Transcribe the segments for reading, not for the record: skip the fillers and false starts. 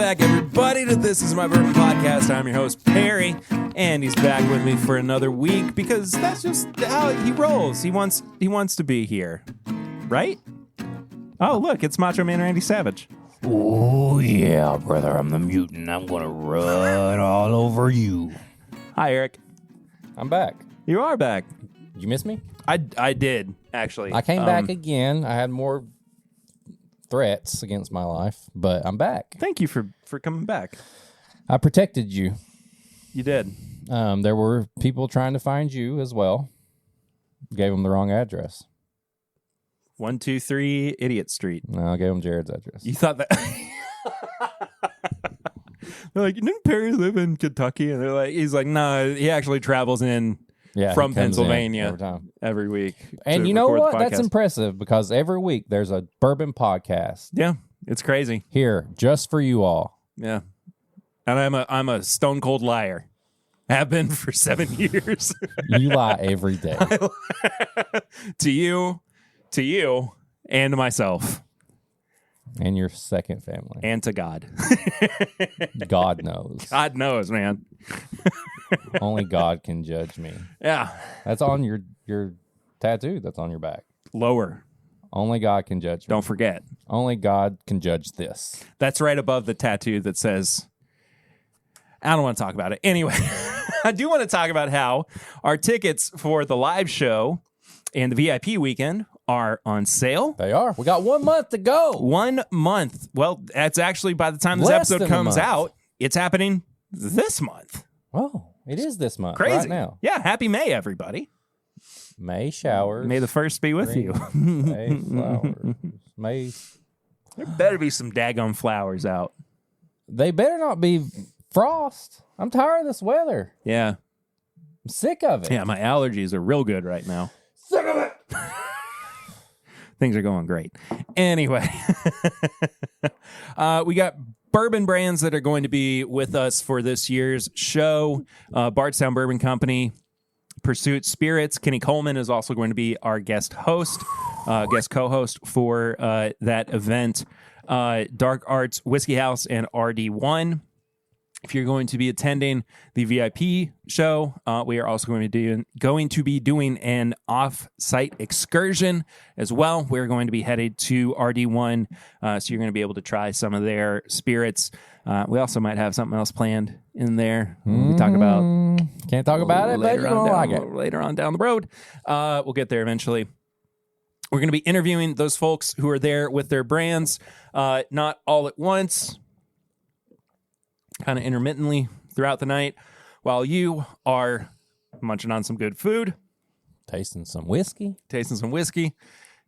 back, everybody, to This Is My Bourbon Podcast. I'm your host, Perry, and he's back with me for another week because that's just how he rolls. He wants to be here, right? Oh, look, it's Macho Man Randy Savage. Oh, yeah, brother, I'm the mutant. I'm going to run all over you. Hi, Eric. I'm back. You are back. You miss me? I did, actually. I came back again. I had more threats against my life, but I'm back. Thank you for coming back. I protected you. You did. There were people trying to find you as well. Gave them the wrong address. 123 Idiot Street. No, I gave them Jared's address. You thought that... They're like, didn't Perry live in Kentucky? And he's like, no, he actually travels in from Pennsylvania every week. And you know what? That's impressive because every week there's a bourbon podcast. Yeah, it's crazy. Here, just for you all. Yeah. And I'm a stone cold liar. Have been for 7 years. You lie every day. To you, and to myself. And your second family. And to God. God knows. God knows, man. Only God can judge me. Yeah. That's on your tattoo that's on your back. Lower. Only God can judge me. Don't forget. Only God can judge this. That's right above the tattoo that says, I don't want to talk about it. Anyway, I do want to talk about how our tickets for the live show and the VIP weekend are on sale. They are. We got 1 month to go. 1 month. Well, that's actually by the time this episode comes out, it's happening this month. Oh, it is this month. Crazy. Right now. Yeah. Happy May, everybody. May showers. May the first be with you. May flowers. May. There better be some daggone flowers out. They better not be frost. I'm tired of this weather. Yeah. I'm sick of it. Yeah, my allergies are real good right now. Sick of it. Things are going great. Anyway, we got bourbon brands that are going to be with us for this year's show. Bardstown Bourbon Company, Pursuit Spirits. Kenny Coleman is also going to be our guest co-host for that event. Dark Arts Whiskey House and RD1. If you're going to be attending the VIP show, we are also going to be doing an off-site excursion as well. We're going to be headed to RD1, so you're going to be able to try some of their spirits. We also might have something else planned in there. We talk about can't talk about it, but you're gonna like it later on down the road. We'll get there eventually. We're going to be interviewing those folks who are there with their brands, not all at once. Kind of intermittently throughout the night while you are munching on some good food, tasting some whiskey,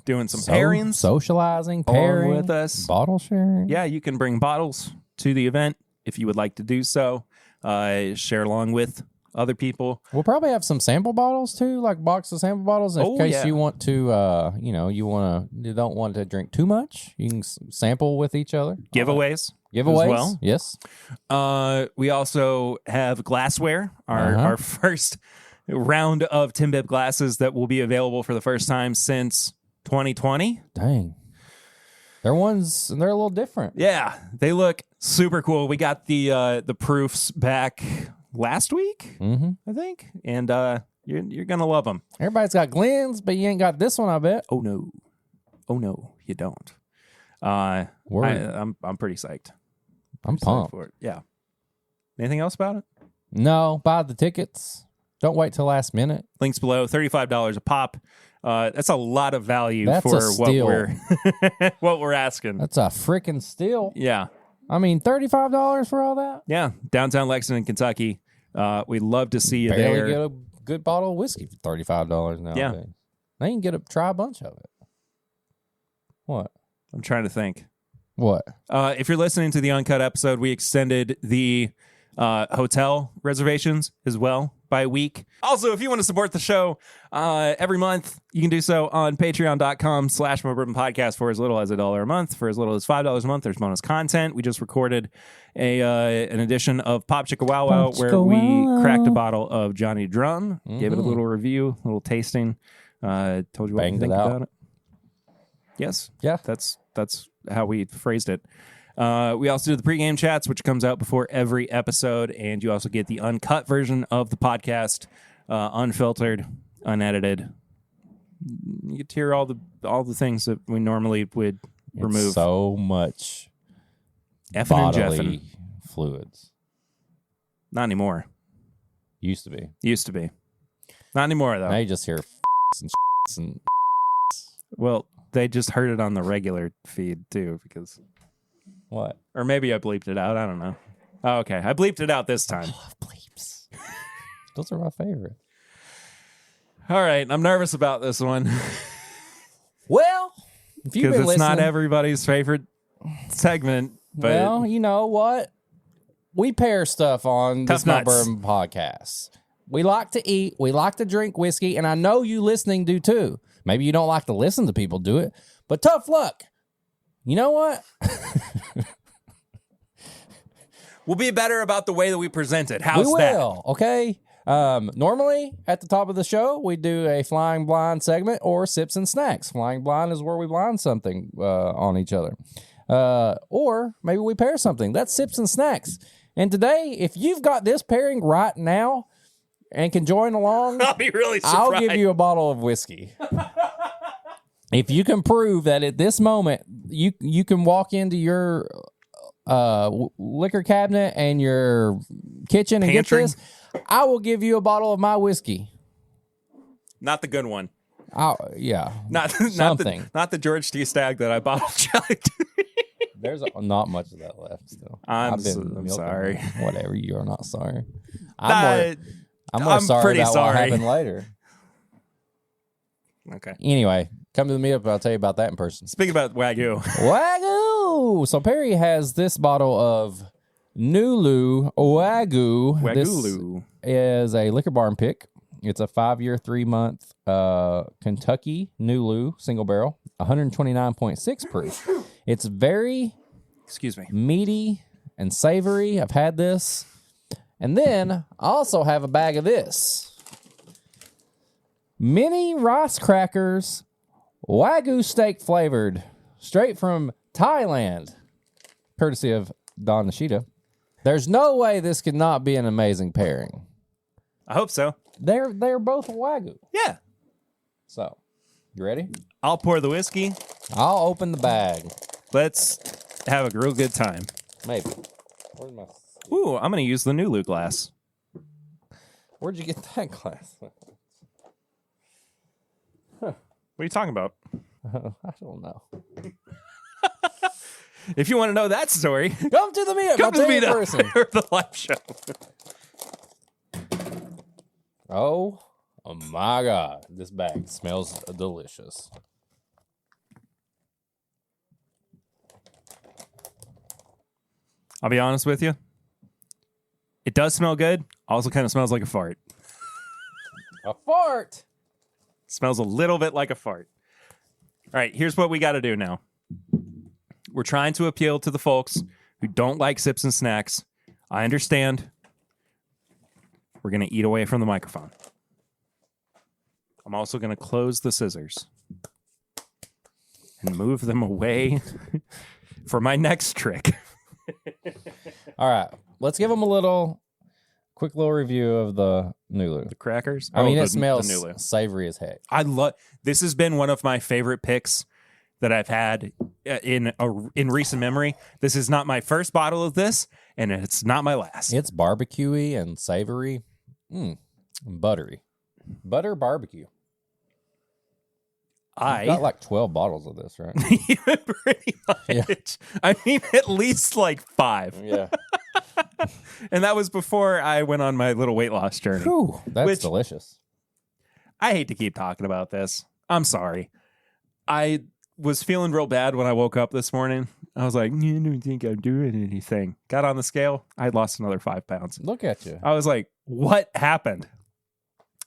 doing some pairings, socializing, pairing with us, bottle sharing. Yeah, you can bring bottles to the event if you would like to do so. Share along with other people. We'll probably have some sample bottles too, like box of sample bottles in case you want to, you don't want to drink too much. You can sample with each other. Giveaways. As well. Yes. We also have glassware, our first round of Tim Bibb glasses that will be available for the first time since 2020. Dang. They're a little different. Yeah, they look super cool. We got the proofs back last week, I think, and you're gonna love them. Everybody's got Glenn's, but you ain't got this one, I bet. Oh no, you don't. I'm pretty psyched. I'm pumped for it. Yeah. Anything else about it? No. Buy the tickets. Don't wait till last minute. Links below. $35 a pop. That's a lot of value for what we're asking. That's a freaking steal. Yeah. I mean, $35 for all that? Yeah. Downtown Lexington, Kentucky. We'd love to see you Barely there. Get a good bottle of whiskey for $35 nowadays. Yeah. Now you can try a bunch of it. What? I'm trying to think. What? If you're listening to the uncut episode, we extended the hotel reservations as well by a week. Also, if you want to support the show every month, you can do so on patreon.com/mybourbonpodcast for as little as $1 a month. For as little as $5 a month, there's bonus content. We just recorded an edition of Pop Chicka Wow Wow where we cracked a bottle of Johnny Drum, gave it a little review, a little tasting, told you what we think about it. Yes. Yeah. That's how we phrased it. We also do the pregame chats, which comes out before every episode, and you also get the uncut version of the podcast, unfiltered, unedited. You get to hear all the things that we normally would remove. So much effing and bodily jeffing. fluids. Not anymore. Used to be. Not anymore, though. Now you just hear and Well, they just heard it on the regular feed, too, because... What? Or maybe I bleeped it out. I don't know. Oh, okay. I bleeped it out this time. I love bleeps. Those are my favorite. All right. I'm nervous about this one. Well, if you've Because been it's not listening, everybody's favorite segment. But well, you know what? We pair stuff on Tough this Not nuts. Bourbon podcast. We like to eat. We like to drink whiskey. And I know you listening do too. Maybe you don't like to listen to people do it. But tough luck. You know what? we'll be better about the way that we present it. We How's will, that? okay? Normally, at the top of the show, we do a Flying Blind segment or Sips and Snacks. Flying Blind is where we blind something on each other. Or maybe we pair something. That's Sips and Snacks. And today, if you've got this pairing right now and can join along, I'll be really surprised. I'll give you a bottle of whiskey. If you can prove that at this moment, you can walk into your liquor cabinet and your kitchen and Pantry? get this, I will give you a bottle of my whiskey. Not the good one. Yeah. Not Something. not the George T. Stagg that I bottle chugged. There's not much of that left still. I'm milking sorry. it. Whatever. You are not sorry. Nah, I'm more sorry pretty about sorry. what happened later. Okay. Anyway, come to the meetup. I'll tell you about that in person. Speaking about Wagyu. Wagyu. So Perry has this bottle of Nulu Wagyu. Wagyu. This is a Liquor Barn pick. It's a 5-year, 3-month Kentucky Nulu single barrel, 129.6 proof. It's very meaty and savory. I've had this. And then I also have a bag of this. Mini rice crackers, Wagyu steak flavored, straight from Thailand, courtesy of Don Nishida. There's no way this could not be an amazing pairing. I hope so. They're both Wagyu. Yeah. So, you ready? I'll pour the whiskey. I'll open the bag. Let's have a real good time. Maybe. Where's my... Ooh, I'm going to use the Nulu glass. Where'd you get that glass? What are you talking about? I don't know. If you want to know that story, Come to the meetup. come I'll to the tell you in meetup person. or the live show. Oh my God. This bag smells delicious. I'll be honest with you. It does smell good. Also kind of smells like a fart. A fart. Smells a little bit like a fart. All right, here's what we got to do now. We're trying to appeal to the folks who don't like sips and snacks. I understand. We're going to eat away from the microphone. I'm also going to close the scissors and move them away for my next trick. All right. Let's give them a quick little review of the Nulu. The crackers? I mean, the it smells Nulu. savory as heck. This has been one of my favorite picks that I've had in recent memory. This is not my first bottle of this, and it's not my last. It's barbecuey and savory. And buttery. Butter barbecue. You've got like 12 bottles of this, right? Pretty much. Yeah. I mean, at least like 5. Yeah. And that was before I went on my little weight loss journey. Whew, that's delicious. I hate to keep talking about this. I'm sorry. I was feeling real bad when I woke up this morning. I was like, I don't think I'm doing anything. Got on the scale. I lost another 5 pounds. Look at you. I was like, what happened?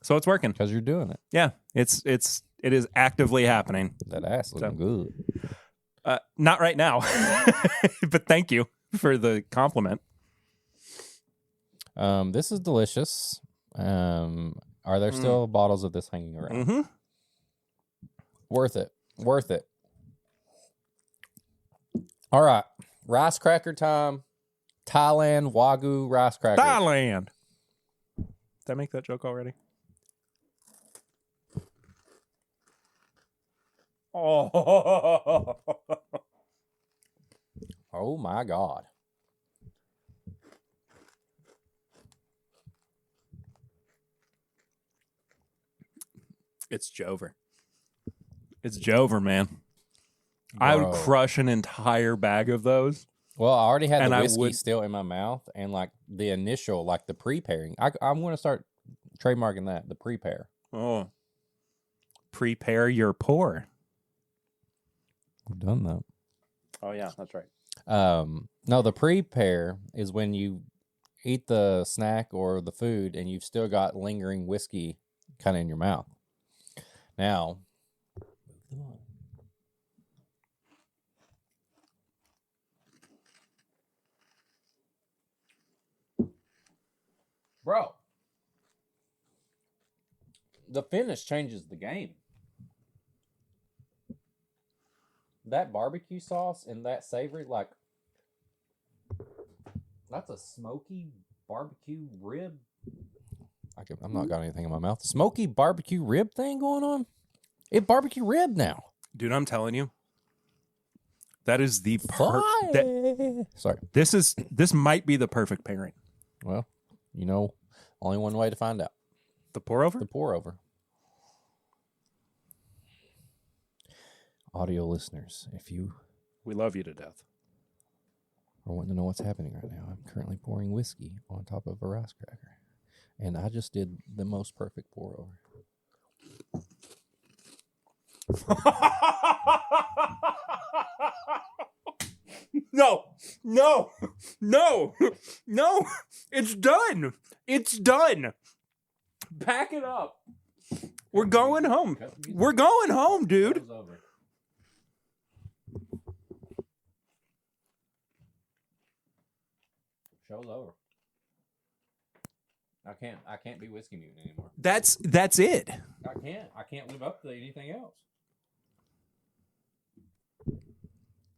So it's working. Because you're doing it. Yeah, it is actively happening. That ass looking good. Not right now, but thank you for the compliment. This is delicious. Are there still bottles of this hanging around? Mm-hmm. Worth it. Worth it. All right. Rice cracker time. Thailand Wagyu rice cracker. Thailand. Did I make that joke already? Oh. Oh my God. It's Jover. It's Jover, man. I would Bro. crush an entire bag of those. Well, I already had And the I whiskey would- still in my mouth, and like the initial, like the pre-pairing. I'm going to start trademarking that, the pre-pair. Oh. Prepare your pour. We've done that. Oh, yeah, that's right. No, the pre-pair is when you eat the snack or the food, and you've still got lingering whiskey kind of in your mouth. Now, bro, the finish changes the game. That barbecue sauce and that savory, like, that's a smoky barbecue rib. I'm not got anything in my mouth. Smoky barbecue rib thing going on? It barbecue rib now. Dude, I'm telling you. That is the Sorry. This might be the perfect pairing. Well, you know, only one way to find out. The pour over? The pour over. Audio listeners, if you We love you to death. are wanting to know what's happening right now, I'm currently pouring whiskey on top of a rice cracker. And I just did the most perfect pour over. No. It's done. It's done. Pack it up. We're going home. We're going home, dude. Show's over. Show's over. I can't be whiskey mutant anymore. That's it. I can't live up to anything else.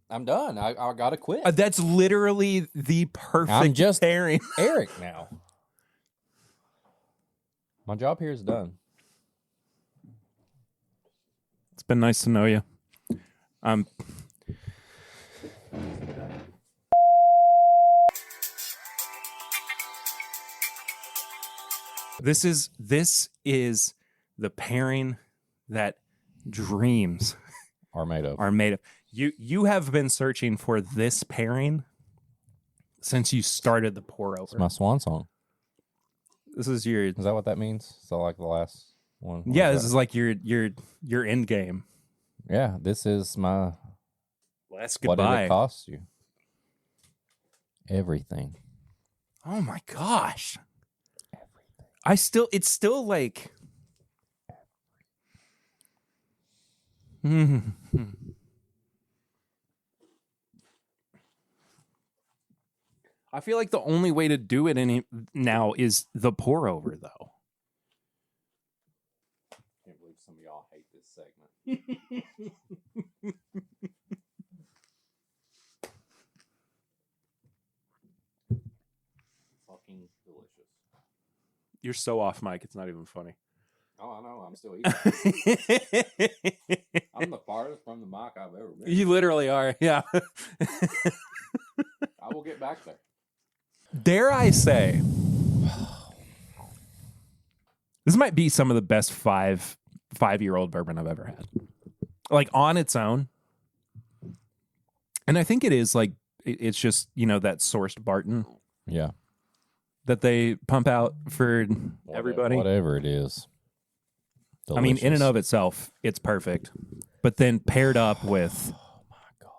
I'm done. I gotta quit. That's literally the perfect I'm just pairing. Eric now. My job here is done. It's been nice to know you. This is the pairing that dreams Are made of. are made of. You have been searching for this pairing since you started the pour over. It's my swan song. This is your Is that what that means? So like the last one? What yeah. was This that? is like your end game. Yeah, this is my Last what did goodbye. it cost you? Everything. Oh my gosh! Everything. It's still like. I feel like the only way to do it now is the pour over, though. Can't believe some of y'all hate this segment. Fucking delicious. You're so off mic; it's not even funny. Oh, I know. I'm still eating. I'm the farthest from the mic I've ever been. You literally are, yeah. I will get back there. Dare I say, this might be some of the best five-year-old bourbon I've ever had. Like on its own. And I think it is like, it's just, that sourced Barton Yeah. that they pump out for everybody. Whatever it is. I mean, in and Delicious. of itself, it's perfect. But then paired up with Oh my God.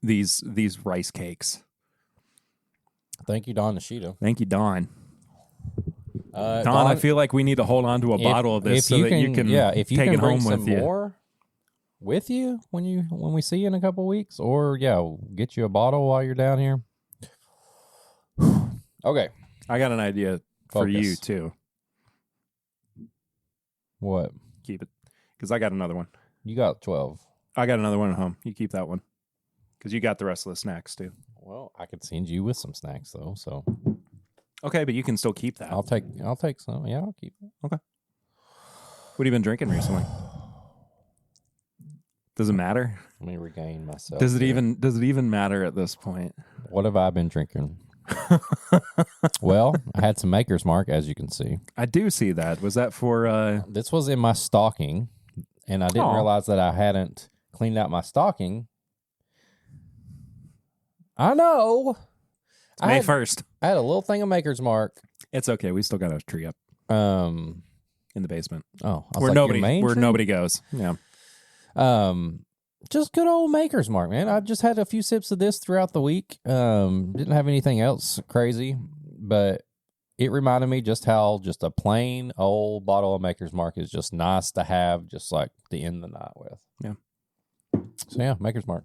these rice cakes. Thank you, Don Nishida. Thank you, Don. Don, I feel like we need to hold on to a bottle of this so that you can if you take can it bring home some with you. more with you when we see you in a couple weeks, or we'll get you a bottle while you're down here. Okay, I got an idea for Focus. you too. what Keep it, because I got another one. you got? 12. I got another one at home. You keep that one. because you got the rest of the snacks too. Well, I could send you with some snacks though, so Okay, but you can still keep that. I'll take some. Yeah, I'll keep it. Okay. What have you been drinking recently? Does it matter? Let me regain myself. Does it even matter at this point? What have I been drinking? Well, I had some Maker's Mark, as you can see. I do see that. Was that for This was in my stocking, and I didn't realize that I hadn't cleaned out my stocking. I know. May 1st? I had a little thing of Maker's Mark. It's okay. We still got a tree up In the basement. Oh, Where nobody goes. Yeah. Just good old Maker's Mark, man. I just had a few sips of this throughout the week. Didn't have anything else crazy, but it reminded me just how just a plain old bottle of Maker's Mark is just nice to have, just like to end the night with. Yeah. So yeah, Maker's Mark.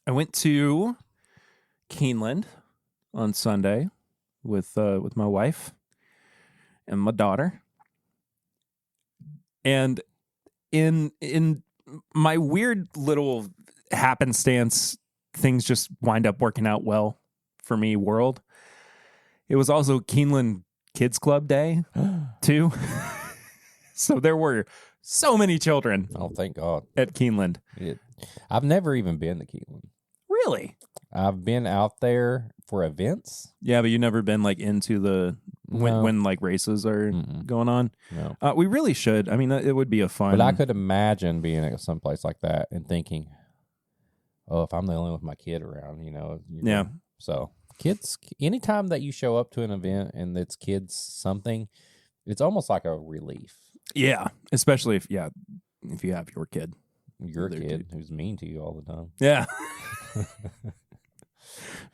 I went to Keeneland on Sunday with my wife and my daughter. And in my weird little happenstance, things just wind up working out well for me world. It was also Keeneland Kids Club Day, too. So there were so many children. Oh, thank God. At Keeneland. I've never even been to Keeneland. Really? I've been out there for events. Yeah, but you've never been like into the when like races are going on. No. We really should. I mean, it would be a fun. But I could imagine being at some place like that and thinking, "Oh, if I'm the only one with my kid around, Yeah. So kids, anytime that you show up to an event and it's kids something, it's almost like a relief. Yeah, especially if you have your kid. Your kid who's mean to you all the time. Yeah.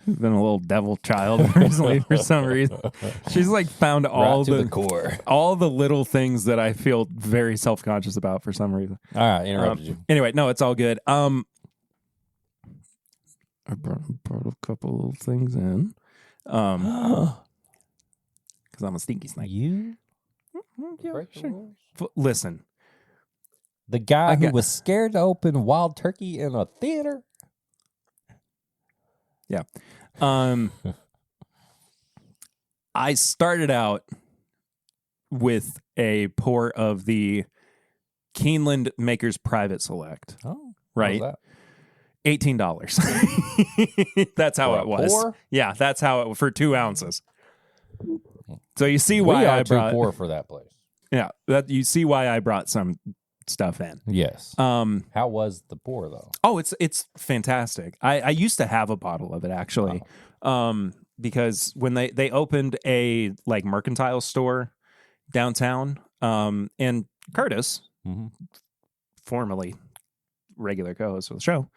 Been a little devil child recently for some reason. She's like found all the core, all the little things that I feel very self-conscious about for some reason. All right, interrupted you. Anyway, no, it's all good. I brought a couple little things in. Because I'm a stinky snake. You? Yeah, sure. Listen. The guy who was scared to open wild turkey in a theater? Yeah. I started out with a pour of the Keeneland Maker's Private Select. Oh, right. $18. That's how it was. Pour? Yeah, that's how it for 2 ounces. So you see why I brought too poor for that place. Yeah, you see why I brought some stuff in. Yes. How was the pour though? Oh, it's fantastic. I used to have a bottle of it actually. Because when they opened a like mercantile store downtown, and Curtis, formerly regular co-host of the show,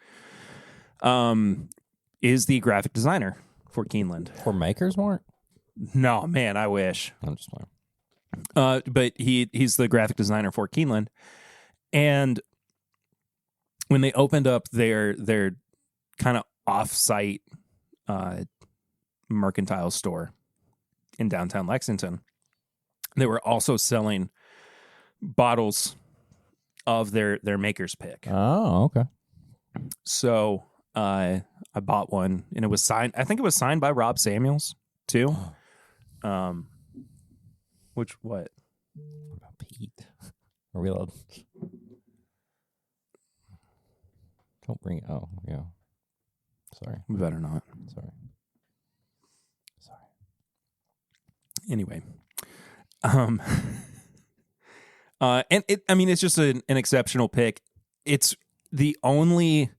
is the graphic designer for Keeneland. For Maker's Mark? No, man, I wish. I'm just playing. But he's the graphic designer for Keeneland. And when they opened up their kind of off-site mercantile store in downtown Lexington, they were also selling bottles of their Maker's Pick. Oh, okay. So I bought one, and it was signed. I think it was signed by Rob Samuels too. What about Pete? Are we allowed? Don't bring it. Oh, yeah. Sorry. We better not. Sorry. Anyway. And it's just an exceptional pick. It's the only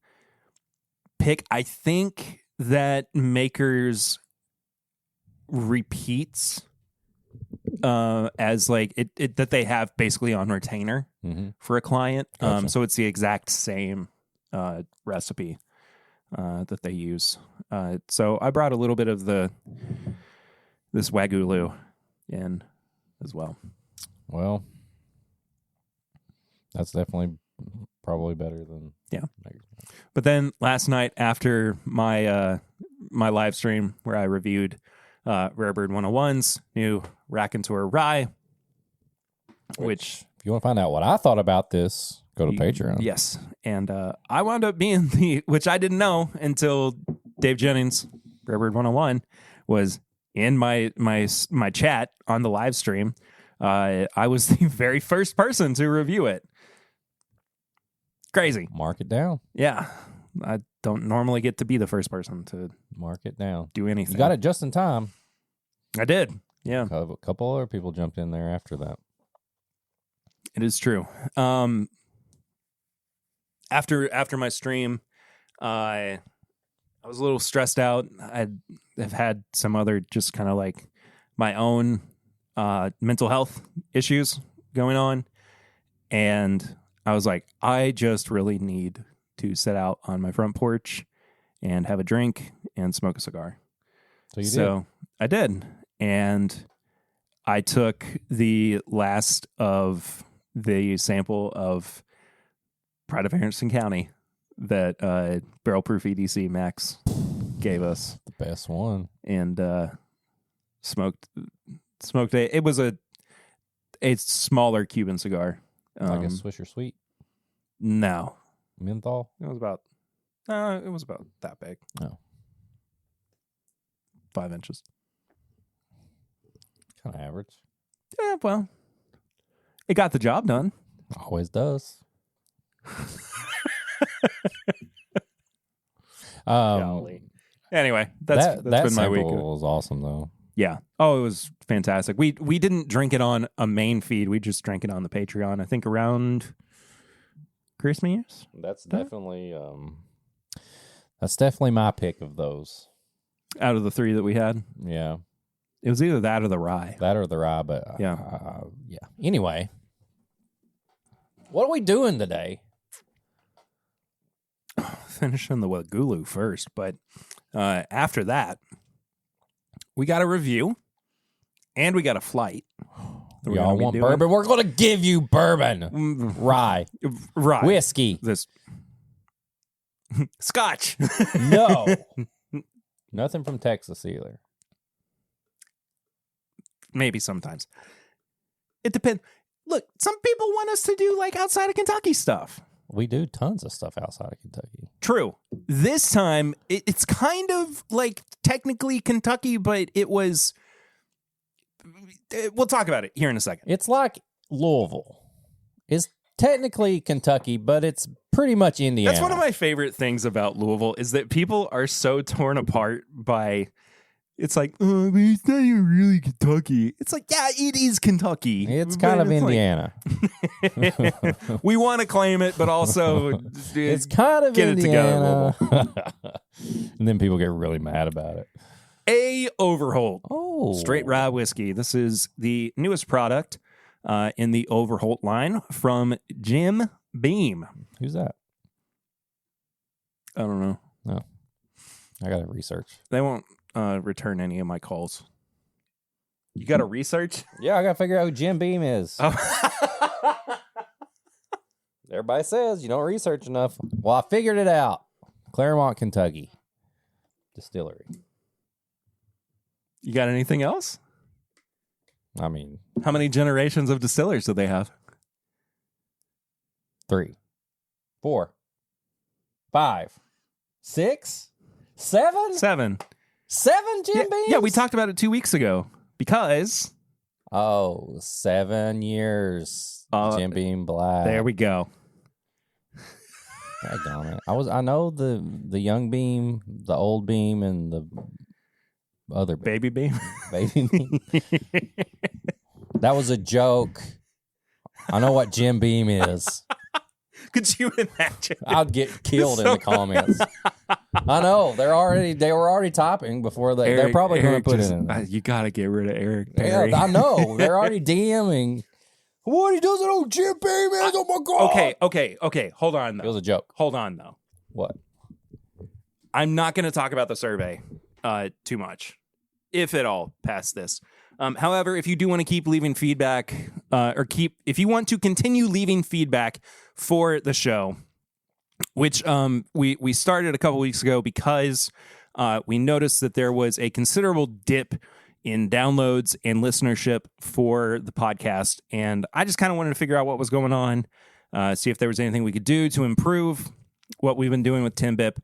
pick I think that Makers repeats as like it that they have basically on retainer for a client. Gotcha. So it's the exact same recipe that they use. So I brought a little bit of this Wagyu in as well. Well, that's definitely probably better than But then last night after my my live stream where I reviewed Rare Bird 101's new Raconteur Rye, which if you want to find out what I thought about this, Go to Patreon. Yes. And I wound up being which I didn't know until Dave Jennings, Redbird 101, was in my chat on the live stream. I was the very first person to review it. Crazy. Mark it down. Yeah. I don't normally get to be the first person to Mark it down. do anything. You got it just in time. I did. Yeah. A couple other people jumped in there after that. It is true. After my stream, I was a little stressed out. I've had some other just kind of like my own mental health issues going on. And I was like, I just really need to sit out on my front porch and have a drink and smoke a cigar. So I did. And I took the last of the sample of Pride of Harrison County that Barrel Proof EDC Max gave us. The best one. And smoked it. It was a smaller Cuban cigar. Like a Swisher Sweet? No. Menthol? It was about that big. Oh. 5 inches. Kind of average. Yeah, well, it got the job done. Always does. Anyway, that's been my week. Was awesome though. Yeah. Oh, it was fantastic. We didn't drink it on a main feed. We just drank it on the Patreon. I think around Christmas. That's definitely my pick of those. Out of the 3 that we had. Yeah. It was either that or the rye. But yeah. Yeah. Anyway, what are we doing today? Finishing the Wagulu first, but after that, we got a review and we got a flight. Y'all want bourbon? We're going to give you bourbon. Rye. Whiskey. This Scotch. No. Nothing from Texas either. Maybe sometimes. It depends. Look, some people want us to do like outside of Kentucky stuff. We do tons of stuff outside of Kentucky. True. This time, it's kind of like technically Kentucky, but it was... We'll talk about it here in a second. It's like Louisville. It's technically Kentucky, but it's pretty much Indiana. That's one of my favorite things about Louisville is that people are so torn apart by... It's like, oh, but it's not even really Kentucky. It's like, yeah, it is Kentucky. It's kind of Indiana. Like, we want to claim it, but also it's kind of get Indiana. It together. And then people get really mad about it. A Overholt. Oh. Straight rye whiskey. This is the newest product in the Overholt line from Jim Beam. Who's that? I don't know. No. I got to research. They won't return any of my calls. You got to research? Yeah, I got to figure out who Jim Beam is. Oh. Everybody says you don't research enough. Well, I figured it out. Claremont, Kentucky Distillery. You got anything else? I mean, how many generations of distillers do they have? 3, 4, 5, 6, 7? 7. 7 Jim Beams? Yeah, we talked about it 2 weeks ago because... 7 years. Jim Beam Black. There we go. Daggone it. I know the young Beam, the old Beam, and the other Baby Beam. Baby Beam. That was a joke. I know what Jim Beam is. Could you imagine? I'd get killed in the comments. I know they were already typing before they're probably going to put it in. You got to get rid of Eric Perry. Yeah, I know they're already DMing. What he doesn't know Jim Beam is? Oh my god! Okay. Hold on though. It was a joke. Hold on though. What? I'm not going to talk about the survey too much, if at all, past this. However, if you do want to keep leaving feedback, if you want to continue leaving feedback for the show, which we started a couple weeks ago because we noticed that there was a considerable dip in downloads and listenership for the podcast, and I just kind of wanted to figure out what was going on. see if there was anything we could do to improve what we've been doing with Tim Bip.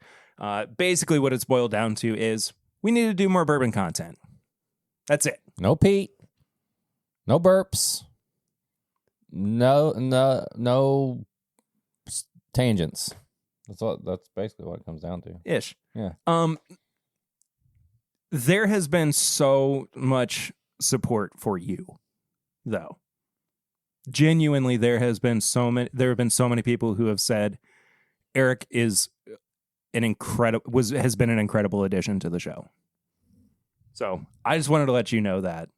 Basically, what it's boiled down to is we need to do more bourbon content. That's it. No Pete. No burps. No tangents. That's basically what it comes down to. Ish. Yeah. There has been so much support for you, though. Genuinely, there have been so many people who have said Eric has been an incredible addition to the show. So I just wanted to let you know that.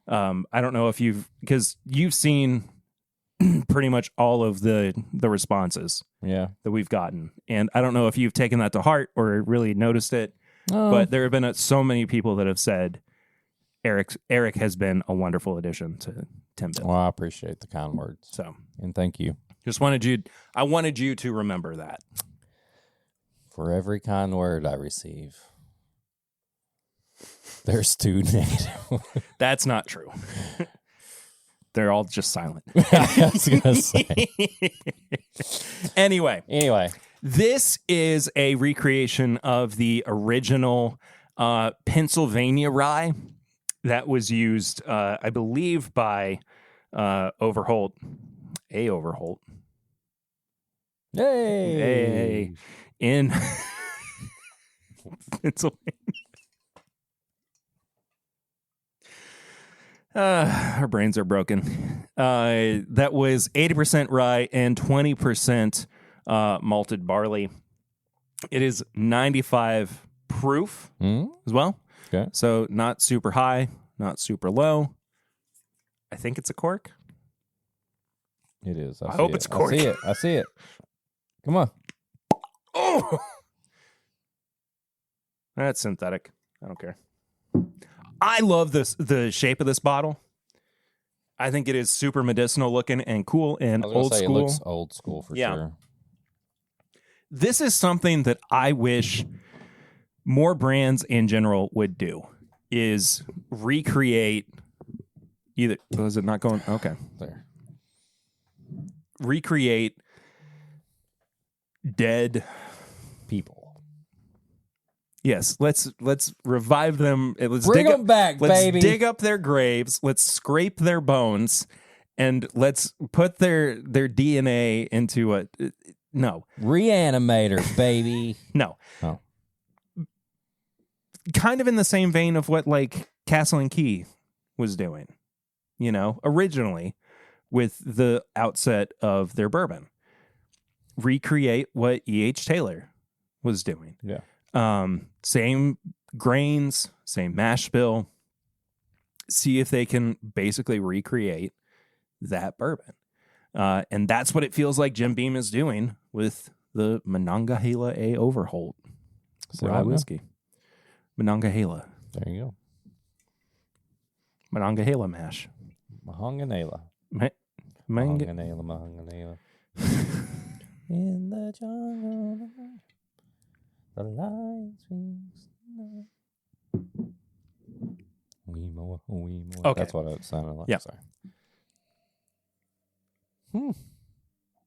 I don't know if because you've seen pretty much all of the responses that we've gotten. And I don't know if you've taken that to heart or really noticed it, but there have been so many people that have said Eric has been a wonderful addition to Tim Bip. Well, I appreciate the kind words. So, and thank you. I wanted you to remember that. For every kind word I receive, there's 2 negative. That's not true. They're all just silent. I was gonna say. Anyway, this is a recreation of the original Pennsylvania rye that was used, I believe, by Overholt. Overholt. Hey. In Pennsylvania. Our brains are broken. That was 80% rye and 20% malted barley. It is 95 proof as well. Okay. So not super high, not super low. I think it's a cork. It is. I hope it's cork. I see it. Come on. Oh! That's synthetic. I don't care. I love the shape of this bottle. I think it is super medicinal looking and cool and old school. It looks old school for sure. This is something that I wish more brands in general would do, is recreate either. Was it not going? Okay. There. Recreate dead people. Yes, let's revive them. Let's bring them back, baby. Let's dig up their graves. Let's scrape their bones, and let's put their DNA into a no reanimator, baby. No. Oh. Kind of in the same vein of what like Castle and Key was doing, originally with the outset of their bourbon. Recreate what E.H. Taylor was doing. Yeah. Same grains, same mash bill. See if they can basically recreate that bourbon. And that's what it feels like Jim Beam is doing with the Monongahela A. Overholt rye whiskey. Monongahela. There you go. Monongahela mash. Monongahela. Monongahela. In the jungle. The lions we more. Okay. That's what it sounded like. Yeah. Sorry.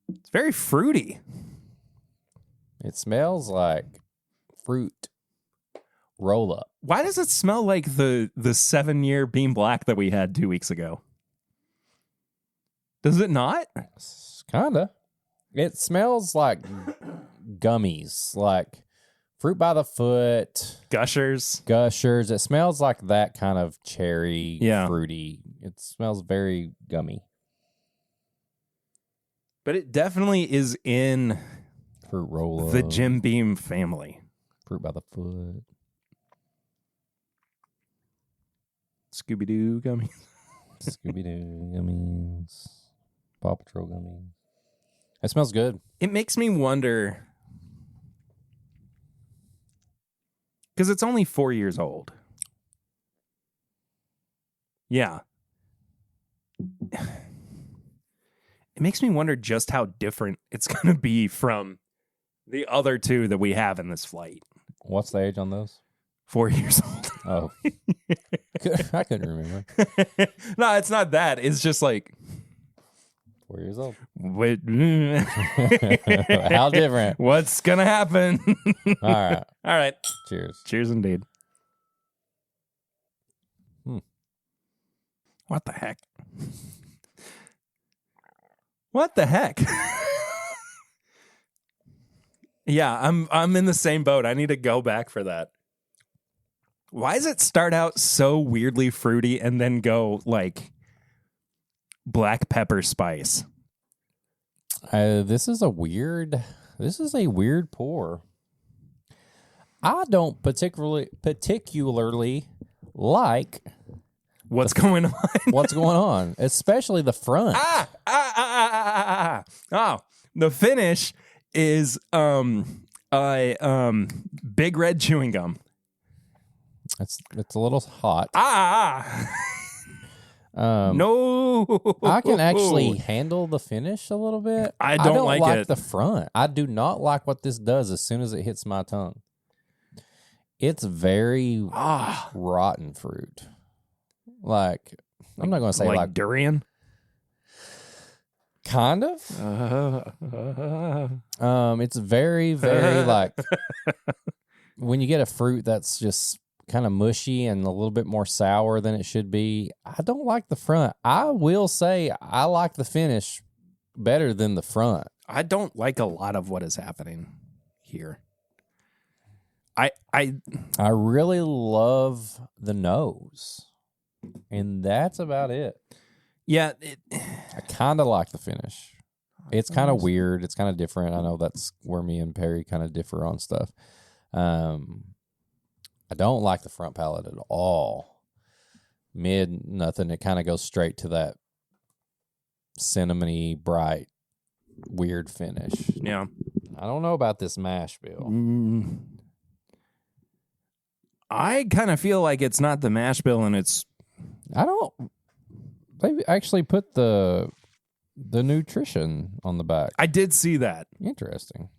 It's very fruity. It smells like fruit roll up. Why does it smell like the 7-year Beam Black that we had 2 weeks ago? Does it not? Kinda. It smells like gummies, like fruit by the foot, Gushers. It smells like that kind of cherry, fruity. It smells very gummy. But it definitely is in fruit roll the Jim Beam family. Fruit by the foot. Scooby-Doo gummies. Scooby-Doo gummies. Paw Patrol gummies. It smells good. It makes me wonder, because it's only 4 years old. Yeah. It makes me wonder just how different it's going to be from the other two that we have in this flight. What's the age on those? 4 years old. Oh. I couldn't remember. No, it's not that. It's just like 4 years old. Wait, How different? what's going to happen? All right. All right. Cheers. Cheers indeed. What the heck? What the heck? Yeah, I'm in the same boat. I need to go back for that. Why does it start out so weirdly fruity and then go like black pepper spice? This is a weird pour. I don't particularly like What's going on? what's going on, especially the front. Oh, the finish is big red chewing gum. It's a little hot. No, I can actually handle the finish a little bit. I don't like it. The front. I do not like what this does as soon as it hits my tongue. It's very rotten fruit. Like, I'm not going to say like durian. Kind of. It's very, very like when you get a fruit that's just kind of mushy and a little bit more sour than it should be. I don't like the front. I will say I like the finish better than the front. I don't like a lot of what is happening here. I really love the nose, and that's about it. Yeah, I kind of like the finish. It's kind of weird. It's kind of different. I know that's where me and Perry kind of differ on stuff. I don't like the front palate at all. Mid, nothing. It kind of goes straight to that cinnamony, bright, weird finish. Yeah. I don't know about this mash bill. I kind of feel like it's not the mash bill, and it's. They actually put the nutrition on the back. I did see that. Interesting.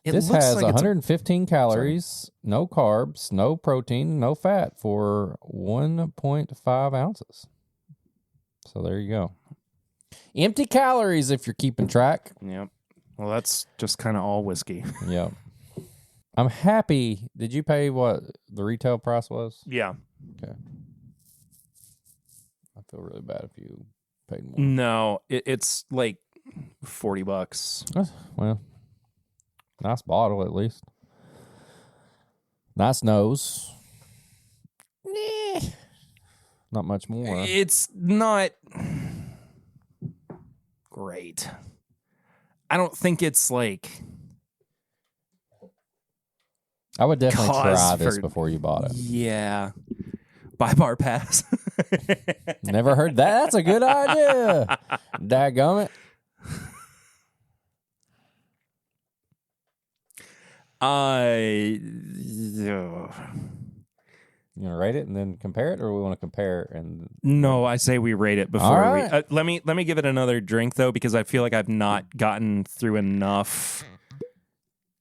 It this looks has like 115 calories, no carbs, no protein, no fat for 1.5 ounces. So there you go. Empty calories if you're keeping track. Yep. Well, that's just kind of all whiskey. Yep. I'm happy. Did you pay what the retail price was? Yeah. Okay. I feel really bad if you paid more. No, it's like $40. Well, nice bottle at least. Nice nose. Not much more. It's not great. I don't think it's like. I would definitely try this for- before you bought it. Yeah. Buy bar pass. Never heard that. That's a good idea. Dadgummit. You want to rate it and then compare it, or we want to compare and? No, I say we rate it before All right. let me give it another drink though, because I feel like I've not gotten through enough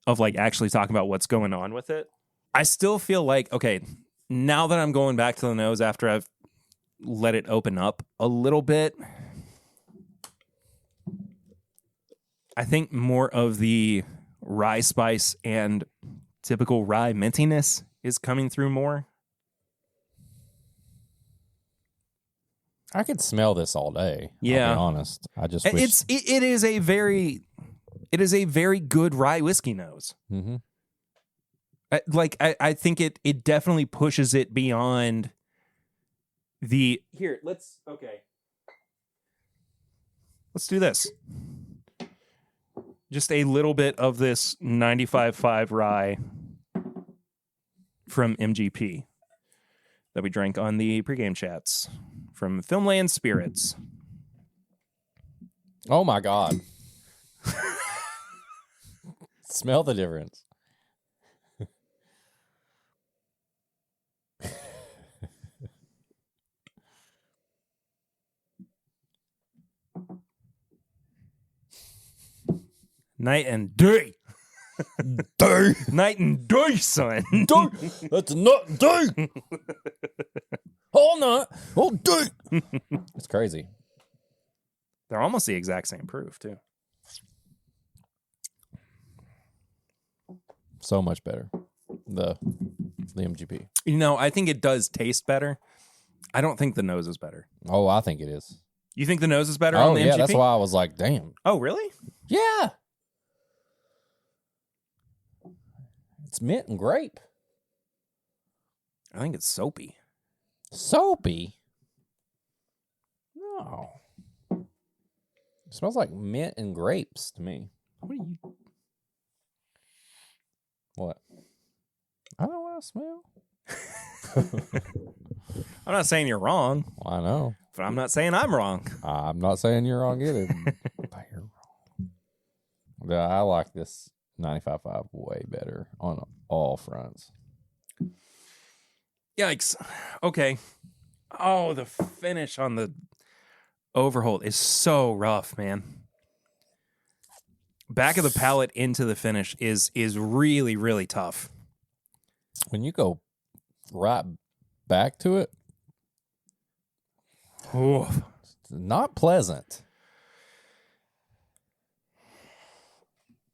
of like actually talking about what's going on with it. I still feel like, okay, now that I'm going back to the nose after I've let it open up a little bit, I think more of the rye spice and typical rye mintiness is coming through more. I could smell this all day. Yeah. I'll be honest. I just wish. It is a very good rye whiskey nose. Mm-hmm. I think it definitely pushes it beyond the here. Let's do this. Just a little bit of this 95.5 rye from MGP that we drank on the pregame chats from Filmland Spirits. Oh my God. Smell the difference. Night and day. Day. Night and day, son. Day. That's not day. All night. All day. It's crazy. They're almost the exact same proof, too. So much better. The MGP. I think it does taste better. I don't think the nose is better. Oh, I think it is. You think the nose is better on the MGP? That's why I was like, damn. Oh, really? Yeah. It's mint and grape. I think it's soapy. Soapy? No. It smells like mint and grapes to me. What are you... What? I don't want to smell. I'm not saying you're wrong, I know. but I'm not saying I'm wrong. I'm not saying you're wrong either. But you're wrong. Yeah, I like this 95.5 way better on all fronts. Yikes. Okay. Oh, the finish on the Overholt is so rough, man. Back of the palate into the finish is really, really tough. When you go right back to it, Ooh. it's not pleasant.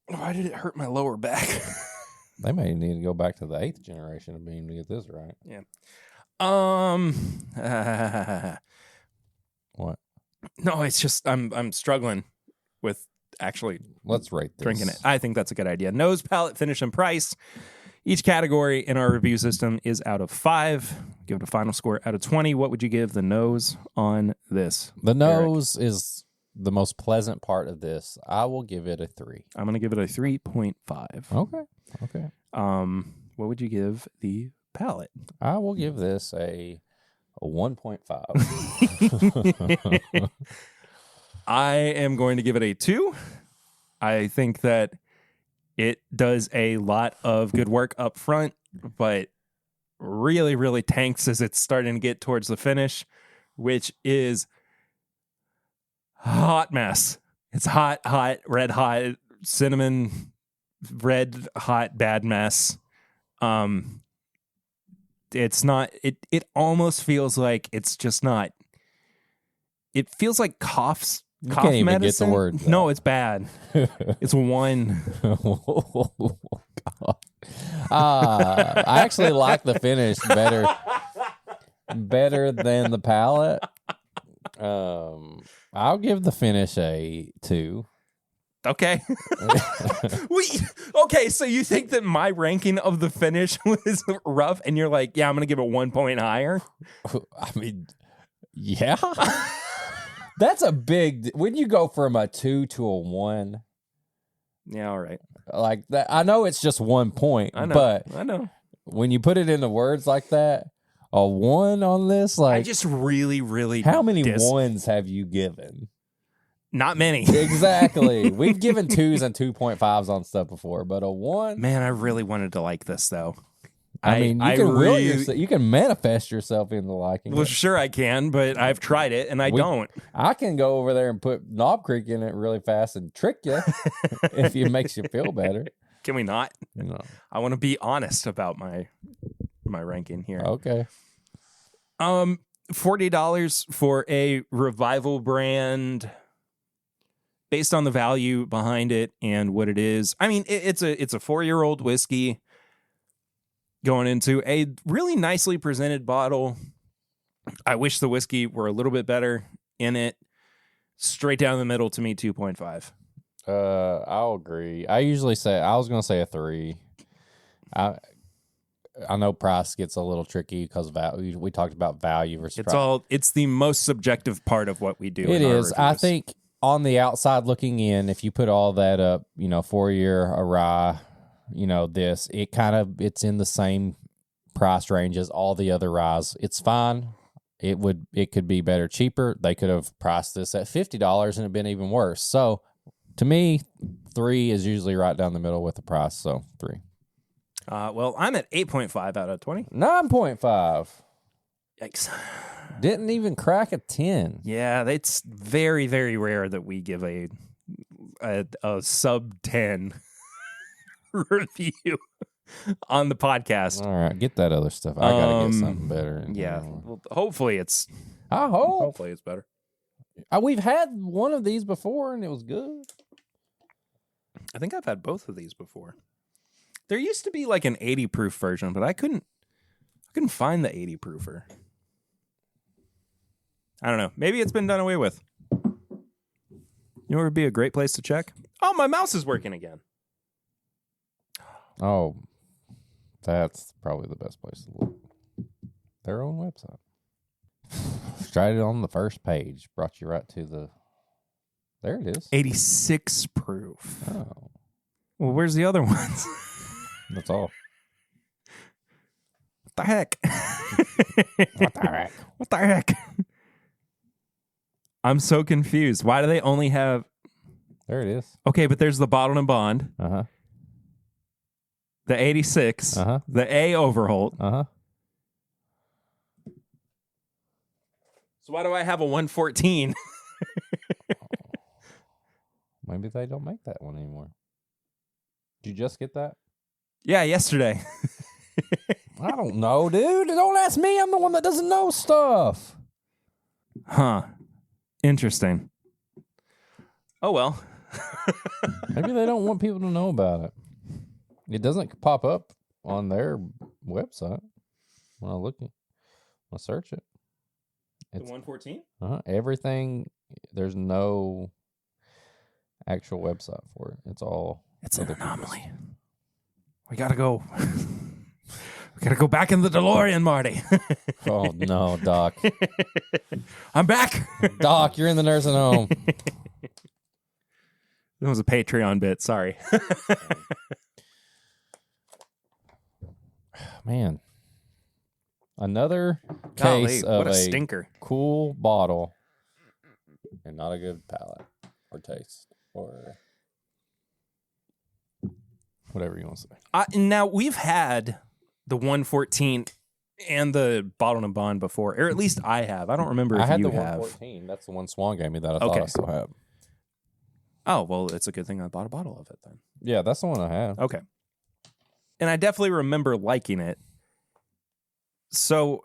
Why did it hurt my lower back? They may need to go back to the 8th generation of Beam to get this right. Yeah. What? No, it's just I'm struggling with actually Let's rate this. drinking it. I think that's a good idea. Nose, palate, finish, and price. Each category in our review system is out of 5. Give it a final score out of 20. What would you give the nose on this? The nose is the most pleasant part of this. I will give it a 3. I'm going to give it a 3.5. Okay. What would you give the palate? I will give this a 1.5. I am going to give it a 2. I think that it does a lot of good work up front, but really, really tanks as it's starting to get towards the finish, which is hot mess. It's hot, red hot, cinnamon, red hot, bad mess. It's not, it almost feels like it's just not, it feels like cough can't even medicine. get the word. No, it's bad. It's 1. Oh, God. I actually like the finish better than the palate. I'll give the finish a 2. Okay. Okay, so you think that my ranking of the finish was rough, and you're like, yeah, I'm going to give it 1 point higher? I mean, yeah. That's a big... When you go from a 2 to a 1... Yeah, all right. Like that, I know it's just 1 point, I know. but I know. when you put it into words like that, a 1 on this, like... I just really, really... How many 1s have you given? Not many. Exactly. We've given 2s and 2.5s on stuff before, but a 1... Man, I really wanted to like this, though. I mean, you can will yourself, you can manifest yourself into liking Well, it. Sure I can, but I've tried it, and I don't. I can go over there and put Knob Creek in it really fast and trick you if it makes you feel better. Can we not? No. I want to be honest about my ranking here. Okay. $40 for a Revival brand based on the value behind it and what it is. I mean, it's a 4-year-old whiskey going into a really nicely presented bottle. I wish the whiskey were a little bit better in it. Straight down the middle to me, 2.5. I'll agree. I usually say, I was going to say a 3. I know price gets a little tricky because we talked about value versus price. It's the most subjective part of what we do. It is. I think on the outside looking in, if you put all that up, 4-year, a rye, this, it's in the same price range as all the other ryes. It's fine. It could be better, cheaper. They could have priced this at $50 and it'd been even worse. So to me, 3 is usually right down the middle with the price. So 3. Well, I'm at 8.5 out of 20. 9.5. Yikes. Didn't even crack a 10. Yeah, it's very, very rare that we give a sub 10 review on the podcast. All right, get that other stuff. I gotta get something better. Yeah, well, hopefully it's I hope. Hopefully it's better. We've had one of these before, and it was good. I think I've had both of these before. There used to be like an 80 proof version, but I couldn't find the 80 proofer. I don't know. Maybe it's been done away with. You know where would be a great place to check? Oh, my mouse is working again. Oh, that's probably the best place to look. Their own website. Straight on the first page. Brought you right to the... There it is. 86 proof. Oh. Well, where's the other ones? That's all. What the heck? What the heck? What the heck? I'm so confused. Why do they only have... There it is. Okay, but there's the bottled and bond. Uh-huh. The 86. Uh-huh. The A Overholt. Uh-huh. So why do I have a 114? Maybe they don't make that one anymore. Did you just get that? Yeah, yesterday. I don't know, dude. Don't ask me. I'm the one that doesn't know stuff. Huh. Interesting. Oh, well. Maybe they don't want people to know about it. It doesn't pop up on their website when I look at when I search it. The 114? Everything, there's no actual website for it. It's an anomaly. We gotta go. We gotta go back in the DeLorean, Marty. Oh, no, Doc. I'm back. Doc, you're in the nursing home. That was a Patreon bit. Sorry. Man. Another Golly, case of what a stinker. Cool bottle and not a good palate or taste or whatever you want to say. Now, we've had the 114 and the bottled and bond before, or at least I have. I don't remember if I had you the have. 114. That's the one Swan gave me that I thought I still have. Oh, well, it's a good thing I bought a bottle of it then. Yeah, that's the one I have. Okay. And I definitely remember liking it. So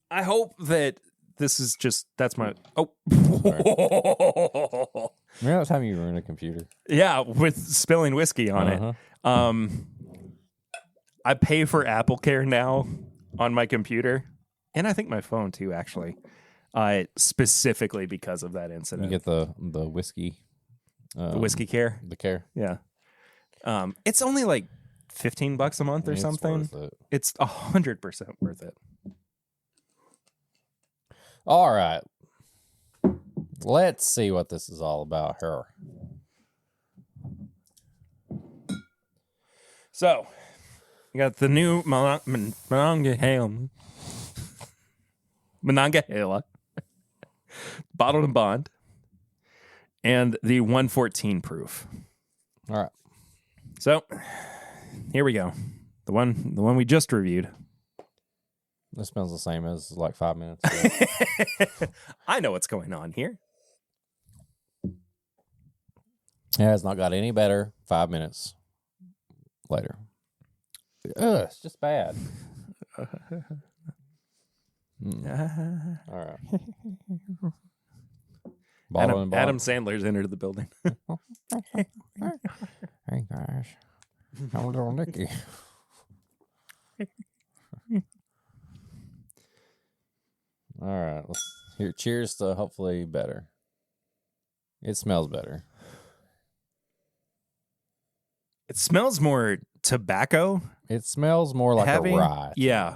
I hope that this is just, that's my, Remember that time you ruined a computer? Yeah, with spilling whiskey on it. I pay for Apple Care now on my computer, and I think my phone too, actually, specifically because of that incident. You get the whiskey. The whiskey care? The care. Yeah. It's only like $15 a month or something. It's 100% worth it. All right. Let's see what this is all about here. So, you got the new Monongahela bottled and bond, and the 114 proof. All right. So, here we go. The one we just reviewed. This smells the same as like 5 minutes ago. I know what's going on here. It has not got any better 5 minutes later. Ugh, it's just bad. All right. Adam Sandler's entered the building. Hey guys, I'm little Nicky. All right, let's here. Cheers to hopefully better. It smells better. It smells more tobacco. It smells more like heavy. A rye. Yeah.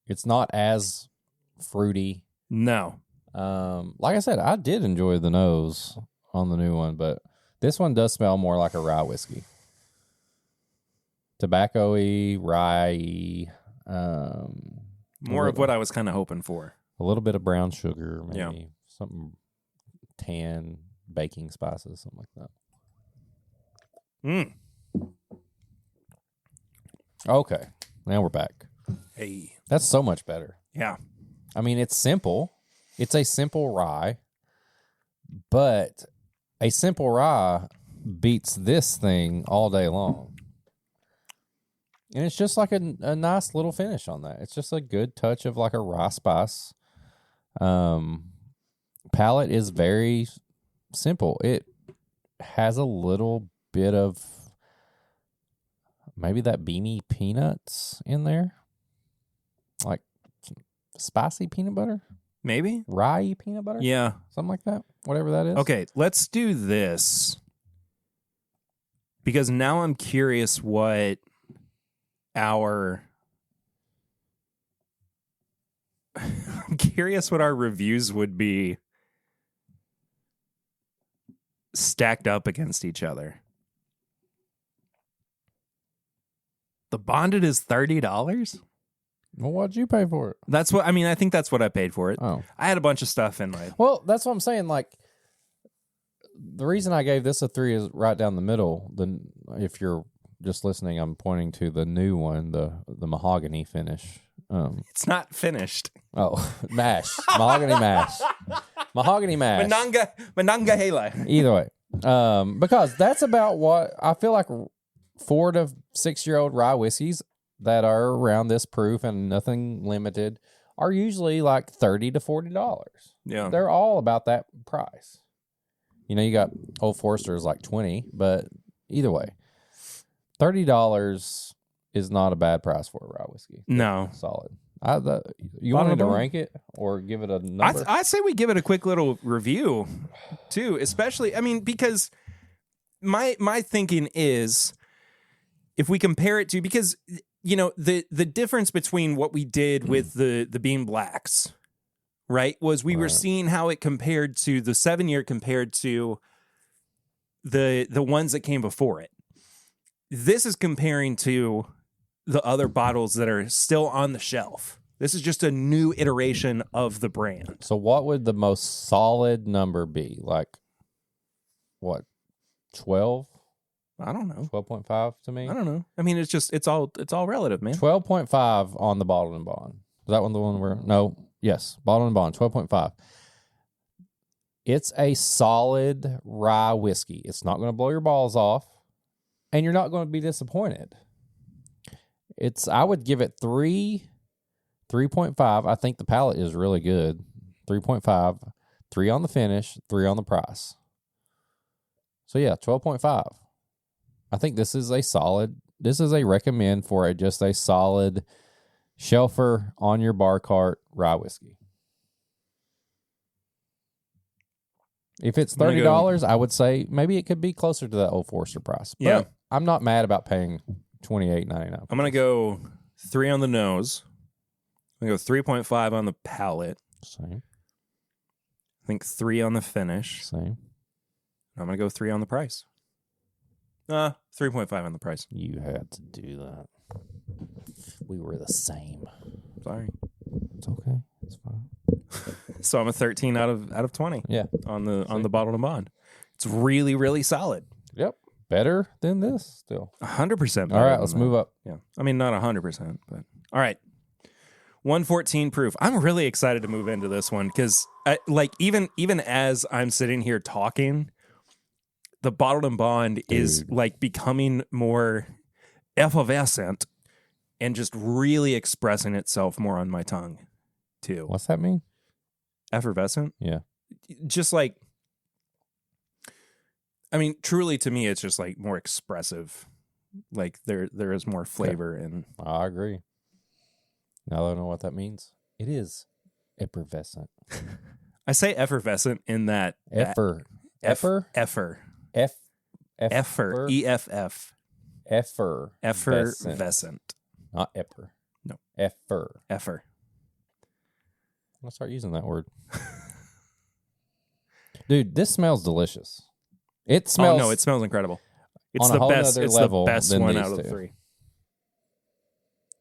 It's not as fruity. No. Like I said, I did enjoy the nose on the new one, but this one does smell more like a rye whiskey. Tobacco-y, rye-y. More of what I was kind of hoping for. A little bit of brown sugar, maybe. Yeah. Something tan, baking spices, something like that. Mm. Okay. Now we're back. Hey. That's so much better. Yeah. I mean, it's simple. It's a simple rye, but a simple rye beats this thing all day long. And it's just like a nice little finish on that. It's just a good touch of like a rye spice. Palate is very simple. It has a little bit of maybe that beamy peanuts in there, like spicy peanut butter, Maybe rye peanut butter, yeah, something like that. Whatever that is. okay, let's do this because now I'm curious what our reviews would be stacked up against each other. The Bonded is $30. Well, what'd you pay for it? That's what I mean. I think that's what I paid for it. Oh, I had a bunch of stuff in my. well, that's what I'm saying. Like, the reason I gave this a 3 is right down the middle. If you're just listening, I'm pointing to the new one, the mahogany finish. It's not finished. Oh, mash, mahogany mash, mahogany mash. Monongahela. Either way, because that's about what I feel like 4 to 6 year old rye whiskeys that are around this proof and nothing limited are usually like $30 to $40. Yeah, They're all about that price. You know, you got Old Forester's like 20, but either way, $30 is not a bad price for a rye whiskey. no. Solid. You wanted to rank it or give it a number? I say we give it a quick little review, too. Especially, I mean, because my thinking is, if we compare it to, because you know the difference between what we did with the Beam Blacks, right, was we were seeing how it compared to the 7-year compared to the ones that came before it. This is comparing to the other bottles that are still on the shelf. This is just a new iteration of the brand. So what would the most solid number be? Like, what, 12? I don't know. 12.5 to me? I don't know. I mean, it's all relative, man. 12.5 on the bottled and bond. Is that one the one where? No. Yes. Bottled and bond, 12.5. It's a solid rye whiskey. It's not going to blow your balls off, and you're not going to be disappointed. I would give it 3.5. I think the palate is really good. 3.5, 3 on the finish, 3 on the price. So yeah, 12.5. I think this is a recommend for just a solid shelfer on your bar cart rye whiskey. If it's $30, I would say maybe it could be closer to that Old Forester price. But Yeah. I'm not mad about paying $28.99. I'm going to go 3 on the nose. I'm going to go 3.5 on the palate. Same. I think 3 on the finish. Same. I'm going to go 3 on the price. 3.5 on the price. You had to do that. We were the same. Sorry. It's okay. It's fine. So I'm a 13 out of 20. Yeah. On the bottle and bond. It's really, really solid. Yep. Better than this still. 100% better. All right, let's move up. Yeah. I mean, not 100%, but all right. 114 proof. I'm really excited to move into this one because even as I'm sitting here talking, the bottled and bond is like becoming more effervescent and just really expressing itself more on my tongue too. What's that mean? Effervescent? Yeah. Just like, I mean, truly to me, it's just like more expressive. Like there is more flavor and I agree. Now I don't know what that means. It is effervescent. I say effervescent in that Effer. effer Effer. EFF effervescent. Not epper. No. Effer. Effer. I'll start using that word. Dude, this smells delicious. It smells. Oh no, it smells incredible. It's on a the whole best. nother It's level the best than one these out of the two. 3.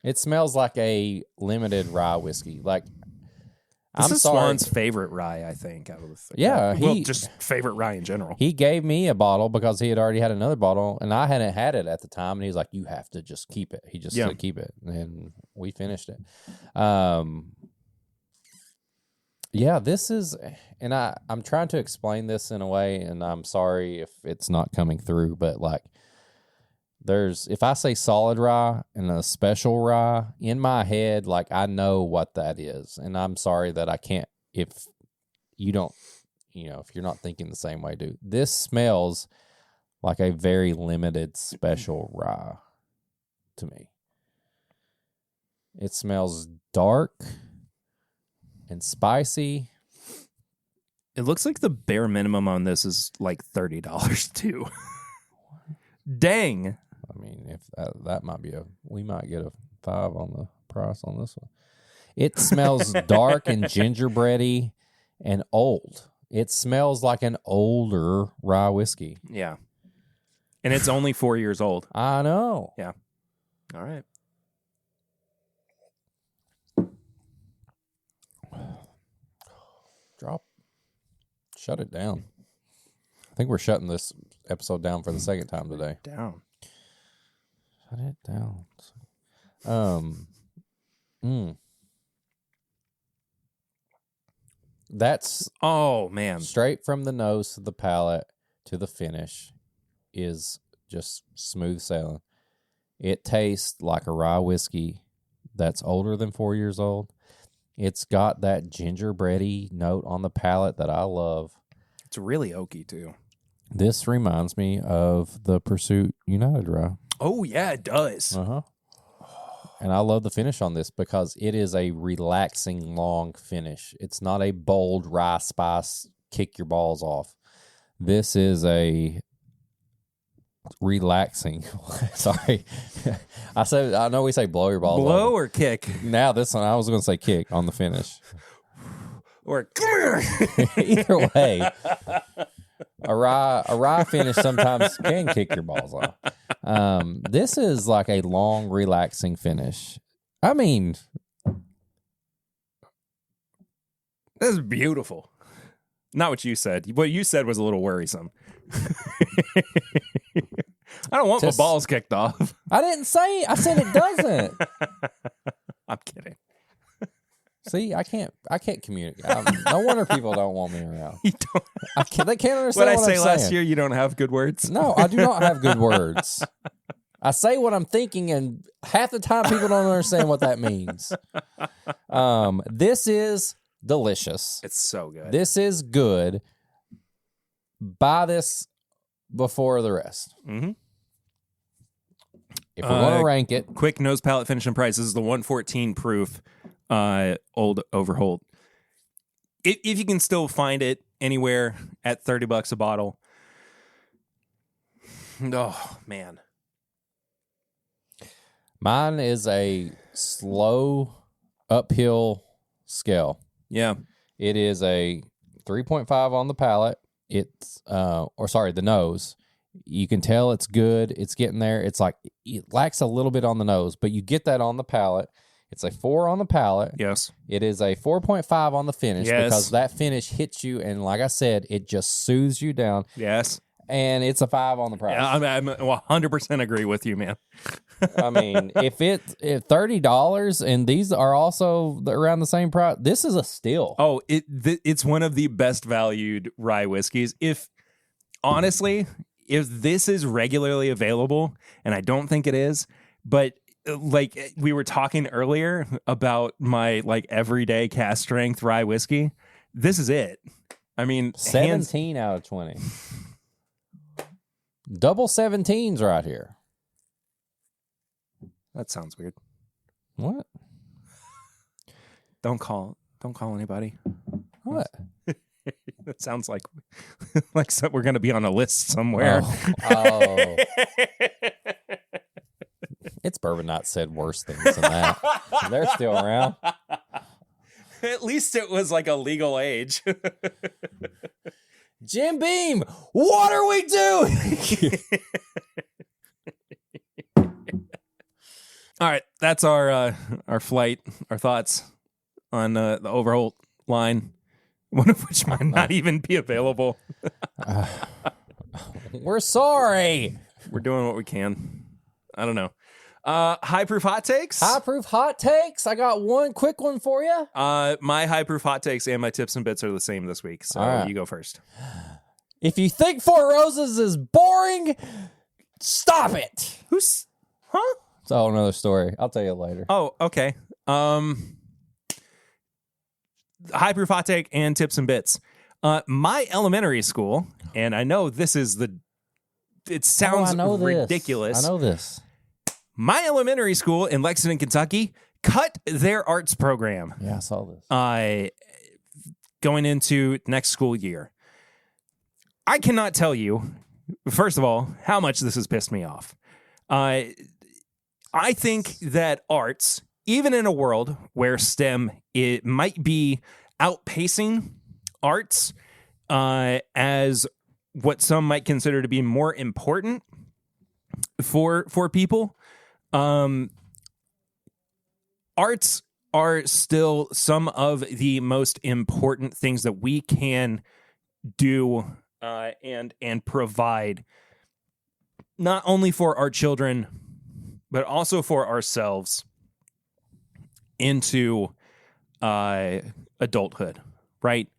It smells like a limited rye whiskey. Like This I'm is sorry. Swan's favorite rye, I think, out of the 3. Yeah, well, just favorite rye in general. He gave me a bottle because he had already had another bottle, and I hadn't had it at the time. And he's like, "You have to just keep it." He just said, "Keep it," and we finished it. Yeah, this is, and I'm trying to explain this in a way, and I'm sorry if it's not coming through, but like, if I say solid rye and a special rye in my head, like I know what that is, and I'm sorry that I can't if you don't, if you're not thinking the same way, dude, this smells like a very limited special rye to me. It smells dark and spicy. It looks like the bare minimum on this is like $30 too. Dang. I mean, if that might be we might get a 5 on the price on this one. It smells dark and gingerbready and old. It smells like an older rye whiskey. Yeah. And it's only 4 years old. I know. Yeah. All right. Shut it down. I think we're shutting this episode down for the second time today. Down. Shut it down. That's Oh, man. straight from the nose to the palate to the finish is just smooth sailing. It tastes like a rye whiskey that's older than 4 years old. It's got that gingerbready note on the palate that I love. It's really oaky, too. This reminds me of the Pursuit United rye. Oh, yeah, it does. Uh-huh. And I love the finish on this because it is a relaxing, long finish. It's not a bold rye spice, kick your balls off. This is a relaxing. Sorry. I know we say blow your balls Blow off. or kick? Now this one, I was going to say kick on the finish. Or Either way, a rye finish sometimes can kick your balls off. This is like a long, relaxing finish. I mean, this is beautiful. Not what you said. What you said was a little worrisome. I don't want my balls kicked off. I didn't say. I said it doesn't. I'm kidding. See, I can't communicate. No wonder people don't want me around. You don't. They can't understand What I what say I'm last saying. year, you don't have good words? No, I do not have good words. I say what I'm thinking, and half the time people don't understand what that means. This is delicious. It's so good. This is good. Buy this before the rest. Mm-hmm. If we're going to rank it. Quick nose palate finish and price. This is the 114 proof old Overholt. If you can still find it anywhere at $30 a bottle. Oh, man. Mine is a slow uphill scale. Yeah. It is a 3.5 on the palate. It's the nose. You can tell it's good. It's getting there. It's like it lacks a little bit on the nose, but you get that on the palate. It's a 4 on the palate. Yes. It is a 4.5 on the finish because that finish hits you, and like I said, it just soothes you down. Yes. And it's a 5 on the price. Yeah, I'm 100% agree with you, man. I mean, if $30 and these are also around the same price, this is a steal. Oh, it's one of the best valued rye whiskeys. Honestly, if this is regularly available, and I don't think it is, but like we were talking earlier about my like everyday cast strength rye whiskey, this is it. I mean, 17 out of 20. Double 17s right here. That sounds weird. What? Don't call anybody. What? That sounds like we're going to be on a list somewhere. Oh. It's Bourbon Not said worse things than that. They're still around. At least it was like a legal age. Jim Beam, what are we doing? All right, that's our flight, our thoughts on the Overholt line, one of which might not even be available. We're sorry. We're doing what we can. I don't know. High proof hot takes. High proof hot takes. I got one quick one for you. My high proof hot takes and my tips and bits are the same this week. So right. You go first. If you think Four Roses is boring, stop it. Huh? It's a whole another story. I'll tell you later. Oh, okay. high proof hot take and tips and bits. My elementary school, and I know this is it sounds ridiculous. I know this. My elementary school in Lexington, Kentucky, cut their arts program. Yeah, I saw this. Going into next school year. I cannot tell you, first of all, how much this has pissed me off. I think that arts, even in a world where STEM it might be outpacing arts as what some might consider to be more important for people, arts are still some of the most important things that we can do and provide, not only for our children, but also for ourselves into adulthood, right?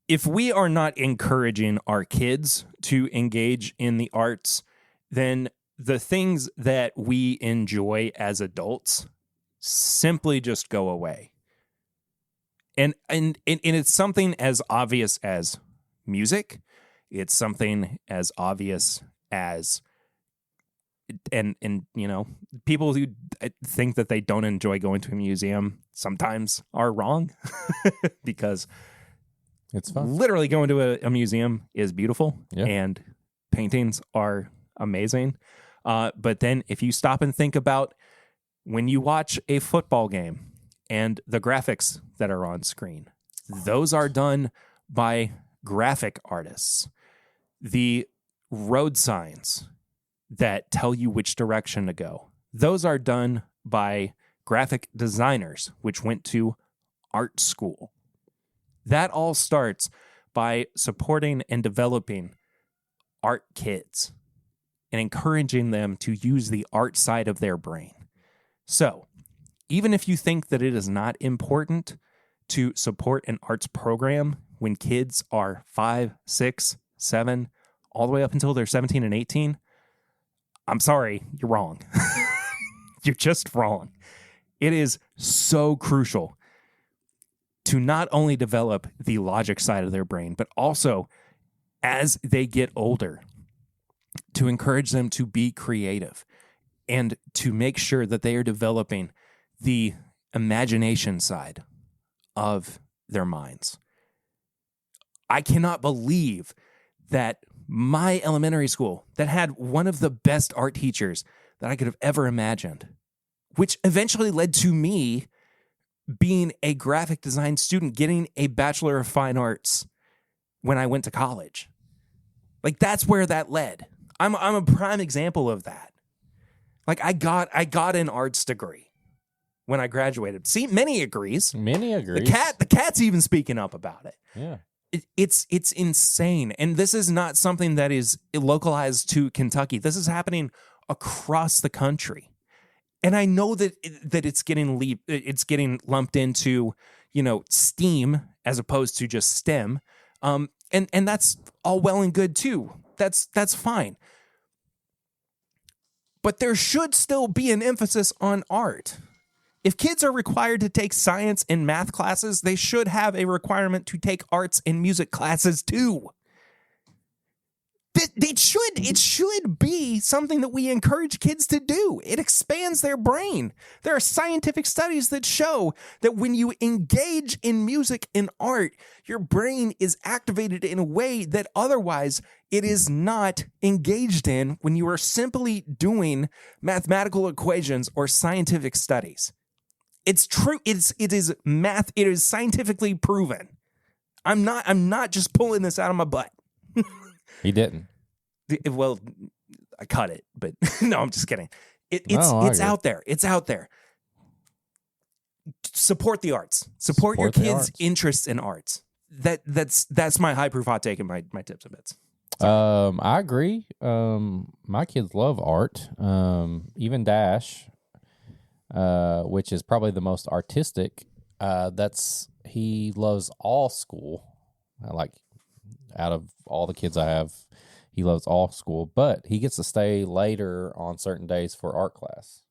If we are not encouraging our kids to engage in the arts, then the things that we enjoy as adults simply just go away. And it's something as obvious as music. It's something as obvious as and you know, people who think that they don't enjoy going to a museum sometimes are wrong because it's fun. Literally going to a museum is beautiful and paintings are amazing. But then if you stop and think about when you watch a football game and the graphics that are on screen, those are done by graphic artists. The road signs that tell you which direction to go, those are done by graphic designers, which went to art school. That all starts by supporting and developing art kids and encouraging them to use the art side of their brain. So, even if you think that it is not important to support an arts program when kids are 5, 6, 7, all the way up until they're 17 and 18, I'm sorry, you're wrong. You're just wrong. It is so crucial to not only develop the logic side of their brain, but also as they get older, to encourage them to be creative and to make sure that they are developing the imagination side of their minds. I cannot believe that my elementary school that had one of the best art teachers that I could have ever imagined, which eventually led to me being a graphic design student, getting a Bachelor of Fine Arts when I went to college. Like, that's where that led. I'm a prime example of that. Like, I got an arts degree when I graduated. See, many agrees. The cat's even speaking up about it. Yeah. It's insane. And this is not something that is localized to Kentucky. This is happening across the country. And I know that it's getting lumped into, you know, STEAM as opposed to just STEM. And that's all well and good too. That's fine. But there should still be an emphasis on art. If kids are required to take science and math classes, they should have a requirement to take arts and music classes too. It should be something that we encourage kids to do. It expands their brain. There are scientific studies that show that when you engage in music and art, your brain is activated in a way that otherwise it is not engaged in when you are simply doing mathematical equations or scientific studies. It's true. It is math. It is scientifically proven. I'm not just pulling this out of my butt. He didn't. Well, I cut it, but no, I'm just kidding. It's out there. It's out there. Support the arts. Support your kids' interests in arts. That's my high proof hot take and my tips and bits. I agree. My kids love art. Even Dash, which is probably the most artistic. He loves all school. Like, out of all the kids I have, he loves all school, but he gets to stay later on certain days for art class.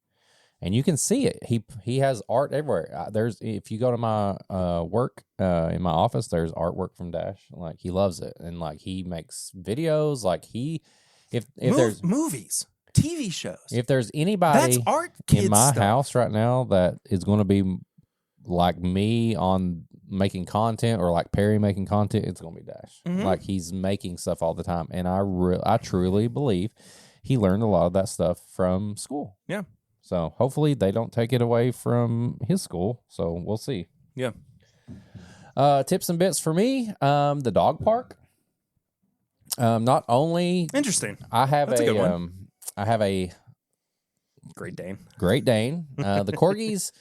And you can see it. He has art everywhere. If you go to my work in my office, there's artwork from Dash. Like, he loves it, and like, he makes videos. Like, if there's movies, TV shows, if there's anybody that's art in my stuff. house right now that is going to be like me on making content, or like Perry making content, it's going to be Dash. Mm-hmm. Like, he's making stuff all the time, and I truly believe he learned a lot of that stuff from school. Yeah. So hopefully they don't take it away from his school. So we'll see. Yeah. Tips and bits for me. The dog park. Not only interesting. I have That's a good one. I have a Great Dane. The corgis.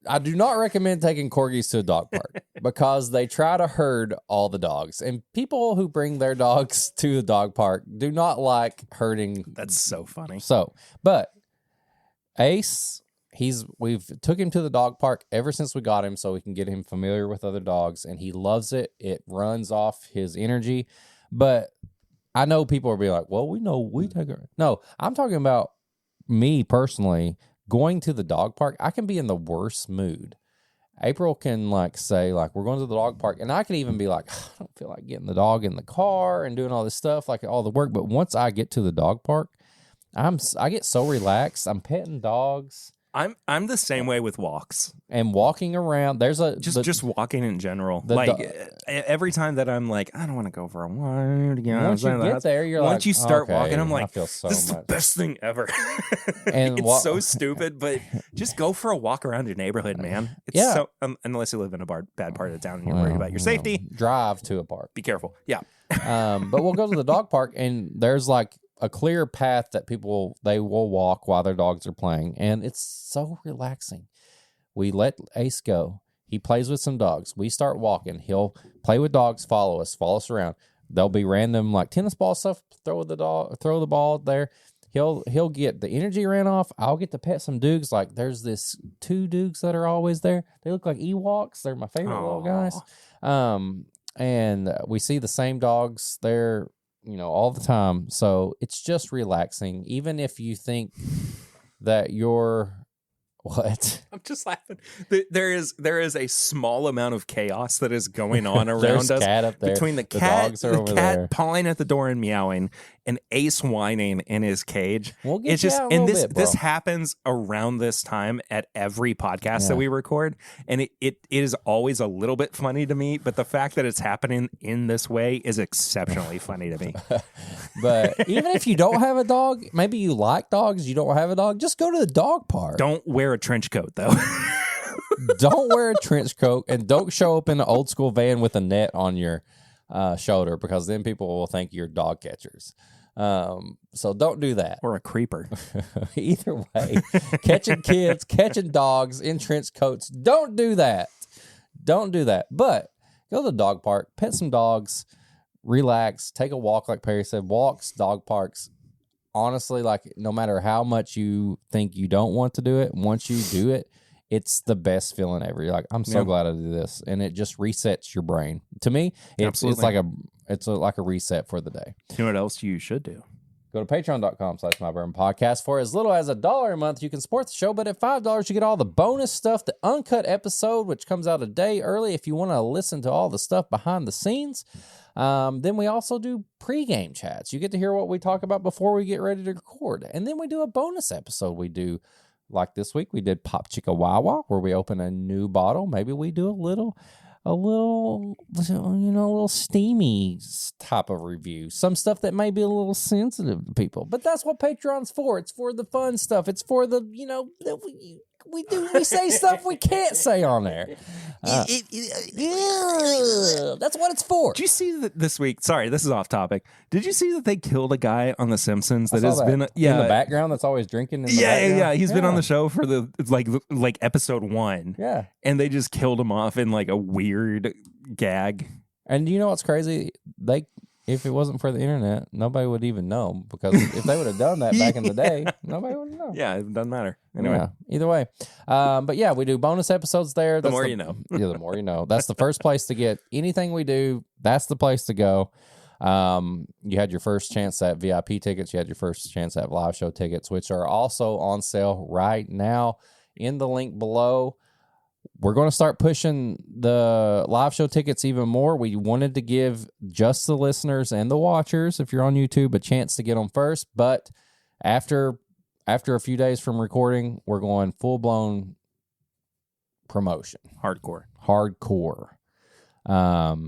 I do not recommend taking corgis to a dog park because they try to herd all the dogs, and people who bring their dogs to the dog park do not like herding. That's so funny. So, but Ace, we've took him to the dog park ever since we got him, so we can get him familiar with other dogs, and he loves it. It runs off his energy. But I know people will be like, well, we take her. No, I'm talking about me personally going to the dog park. I can be in the worst mood. April can like say like, we're going to the dog park, and I can even be like, I don't feel like getting the dog in the car and doing all this stuff, like all the work. But once I get to the dog park, I get so relaxed. I'm petting dogs. I'm the same way with walks and walking around. There's just walking in general. Every time that I'm like, I don't want to go for a walk. Once you get there, you're once you start walking, I'm like, I feel so this is much. the best thing ever. And it's so stupid, but just go for a walk around your neighborhood, man. It's so unless you live in a bad part of town and you're worried about your safety, drive to a park. Be careful. Yeah. But we'll go to the dog park, and there's like a clear path that they will walk while their dogs are playing, and it's so relaxing. We let Ace go. He plays with some dogs. We start walking. He'll play with dogs, follow us around. There'll be random like tennis ball stuff. Throw the ball there. He'll get the energy ran off. I'll get to pet some Dukes. Like, there's this 2 Dukes that are always there. They look like Ewoks. They're my favorite little guys. And we see the same dogs there, all the time. So it's just relaxing. Even if you think that you're what? I'm just laughing. There is a small amount of chaos that is going on around There's us cat up there. between the dogs are over there. pawing at the door and meowing, and Ace whining in his cage. We'll get it's just out a and little bit, bro. this happens around this time at every podcast that we record, and it is always a little bit funny to me. But the fact that it's happening in this way is exceptionally funny to me. But even if you don't have a dog, maybe you like dogs, you don't have a dog, just go to the dog park. Don't wear a trench coat though. Don't wear a trench coat, and don't show up in an old school van with a net on your shoulder, because then people will think you're dog catchers. So don't do that. Or a creeper. Either way, catching kids, catching dogs in trench coats. Don't do that. Don't do that. But go to the dog park, pet some dogs, relax, take a walk. Like Perry said, walks, dog parks. Honestly, like, no matter how much you think you don't want to do it, once you do it, it's the best feeling ever. You're like, I'm so glad I did this, and it just resets your brain. To me, it's like a reset for the day. You know what else you should do? Go to patreon.com/MyBourbonPodcast. For as little as $1 a month, you can support the show, but at $5, you get all the bonus stuff, the uncut episode, which comes out a day early if you want to listen to all the stuff behind the scenes. Then we also do pregame chats. You get to hear what we talk about before we get ready to record. And then we do a bonus episode. We do, like this week, we did Pop Chicka Wawa, where we open a new bottle. Maybe we do a little steamy type of review. Some stuff that may be a little sensitive to people. But that's what Patreon's for. It's for the fun stuff. It's for the, we say stuff we can't say on there. That's what it's for. Did you see that this week? Sorry, this is off topic. Did you see that they killed a guy on The Simpsons that has been in the background that's always drinking? Yeah. He's been on the show for the like episode 1. Yeah, and they just killed him off in like a weird gag. And you know what's crazy? If it wasn't for the internet, nobody would even know, because if they would have done that back in the day, nobody would know. Yeah, it doesn't matter. Anyway. Yeah, either way. But yeah, we do bonus episodes there. The more you know. Yeah, the more you know. That's the first place to get anything we do. That's the place to go. You had your first chance at VIP tickets. You had your first chance at live show tickets, which are also on sale right now in the link below. We're going to start pushing the live show tickets even more. We wanted to give just the listeners and the watchers, if you're on YouTube, a chance to get them first. But after a few days from recording, we're going full-blown promotion. Hardcore.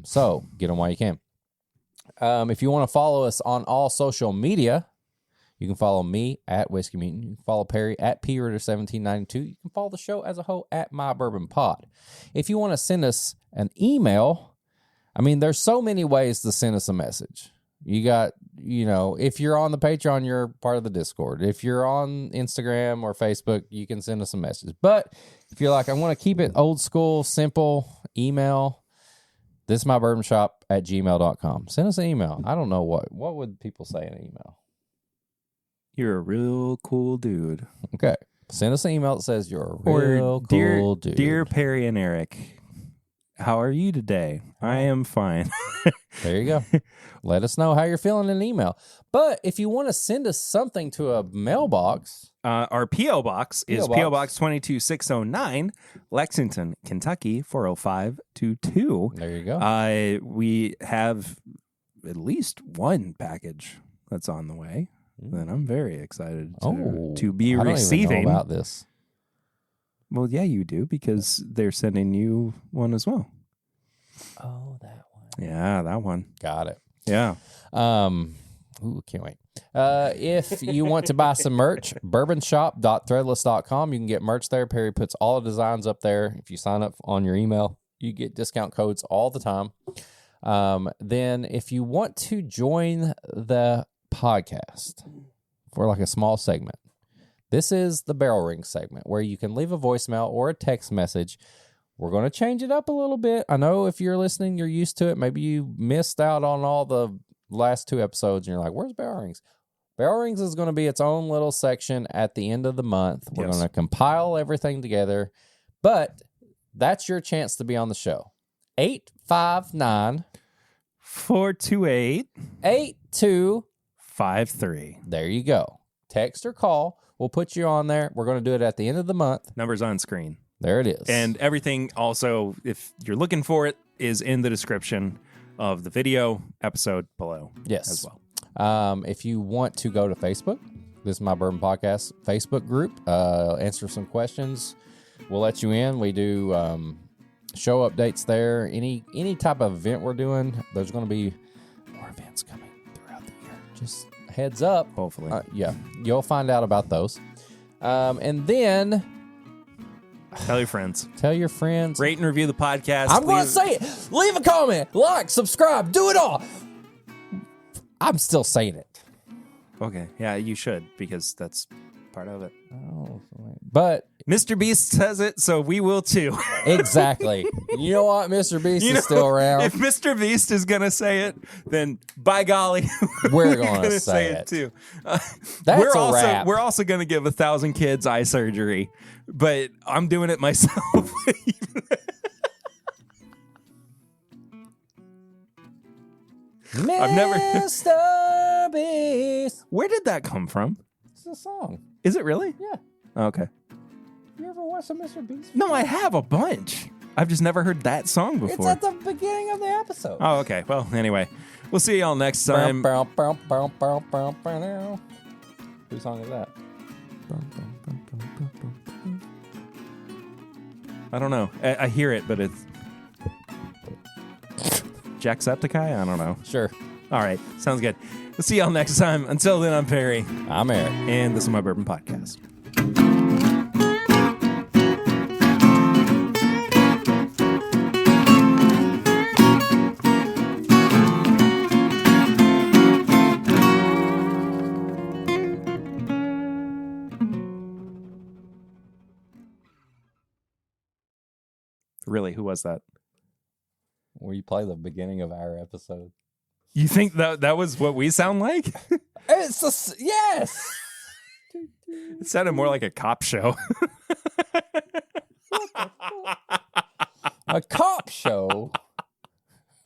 So get them while you can. If you want to follow us on all social media, you can follow me at Whiskey Mutant. You can follow Perry at PRitter1792. You can follow the show as a whole at My Bourbon Pod. If you want to send us an email, I mean, there's so many ways to send us a message. You got, if you're on the Patreon, you're part of the Discord. If you're on Instagram or Facebook, you can send us a message. But if you're like, I want to keep it old school, simple, email, thisismybourbonshop@gmail.com. Send us an email. I don't know what would people say in an email. You're a real cool dude. Okay. Send us an email that says you're a real cool dude. Dear Perry and Eric, how are you today? I am fine. There you go. Let us know how you're feeling in an email. But if you want to send us something to a mailbox, our P.O. Box is P.O. Box 22609, Lexington, Kentucky, 40522. There you go. We have at least one package that's on the way that I'm very excited to be receiving. I don't even know about this. Well, yeah, you do, because they're sending you one as well. Oh, that one. Yeah, that one. Got it. Yeah. Can't wait. If you want to buy some merch, bourbonshop.threadless.com. You can get merch there. Perry puts all the designs up there. If you sign up on your email, you get discount codes all the time. Then if you want to join the podcast for like a small segment, this is the Barrel Ring segment where you can leave a voicemail or a text message. We're going to change it up a little bit. I know if you're listening, you're used to it. Maybe you missed out on all the last 2 episodes and you're like, where's Barrel Rings? Barrel Rings is going to be its own little section at the end of the month. We're going to compile everything together. But that's your chance to be on the show. 859-428-8253. There you go. Text or call. We'll put you on there. We're going to do it at the end of the month. Numbers on screen. There it is. And everything also, if you're looking for it, is in the description of the video episode below as well. If you want to go to Facebook, this is My Bourbon Podcast Facebook group, answer some questions. We'll let you in. We do show updates there. Any type of event we're doing, there's going to be more events coming throughout the year. Just heads up. Hopefully. You'll find out about those. And then tell your friends. Rate and review the podcast. I'm going to say it. Leave a comment. Like, subscribe. Do it all. I'm still saying it. Okay. Yeah, you should, because that's part of it. Oh, but Mr. Beast says it, so we will too. Exactly. You know what? Mr. Beast is still around. If Mr. Beast is going to say it, then by golly, we're going to say it too. That's a wrap. We're also going to give 1,000 kids eye surgery, but I'm doing it myself. Mr. Beast. Where did that come from? It's a song. Is it really? Yeah. Okay. You ever watched a Mr. Beast? No, I have a bunch. I've just never heard that song before. It's at the beginning of the episode. Oh, okay. Well, anyway, we'll see y'all next time. Whose song is that? I don't know. I hear it, but it's Jacksepticeye? I don't know. Sure. All right. Sounds good. We'll see y'all next time. Until then, I'm Perry. I'm Eric. And this is My Bourbon Podcast. Really, who was that? Will you play the beginning of our episode? You think that was what we sound like? Yes. It sounded more like a cop show. A cop show?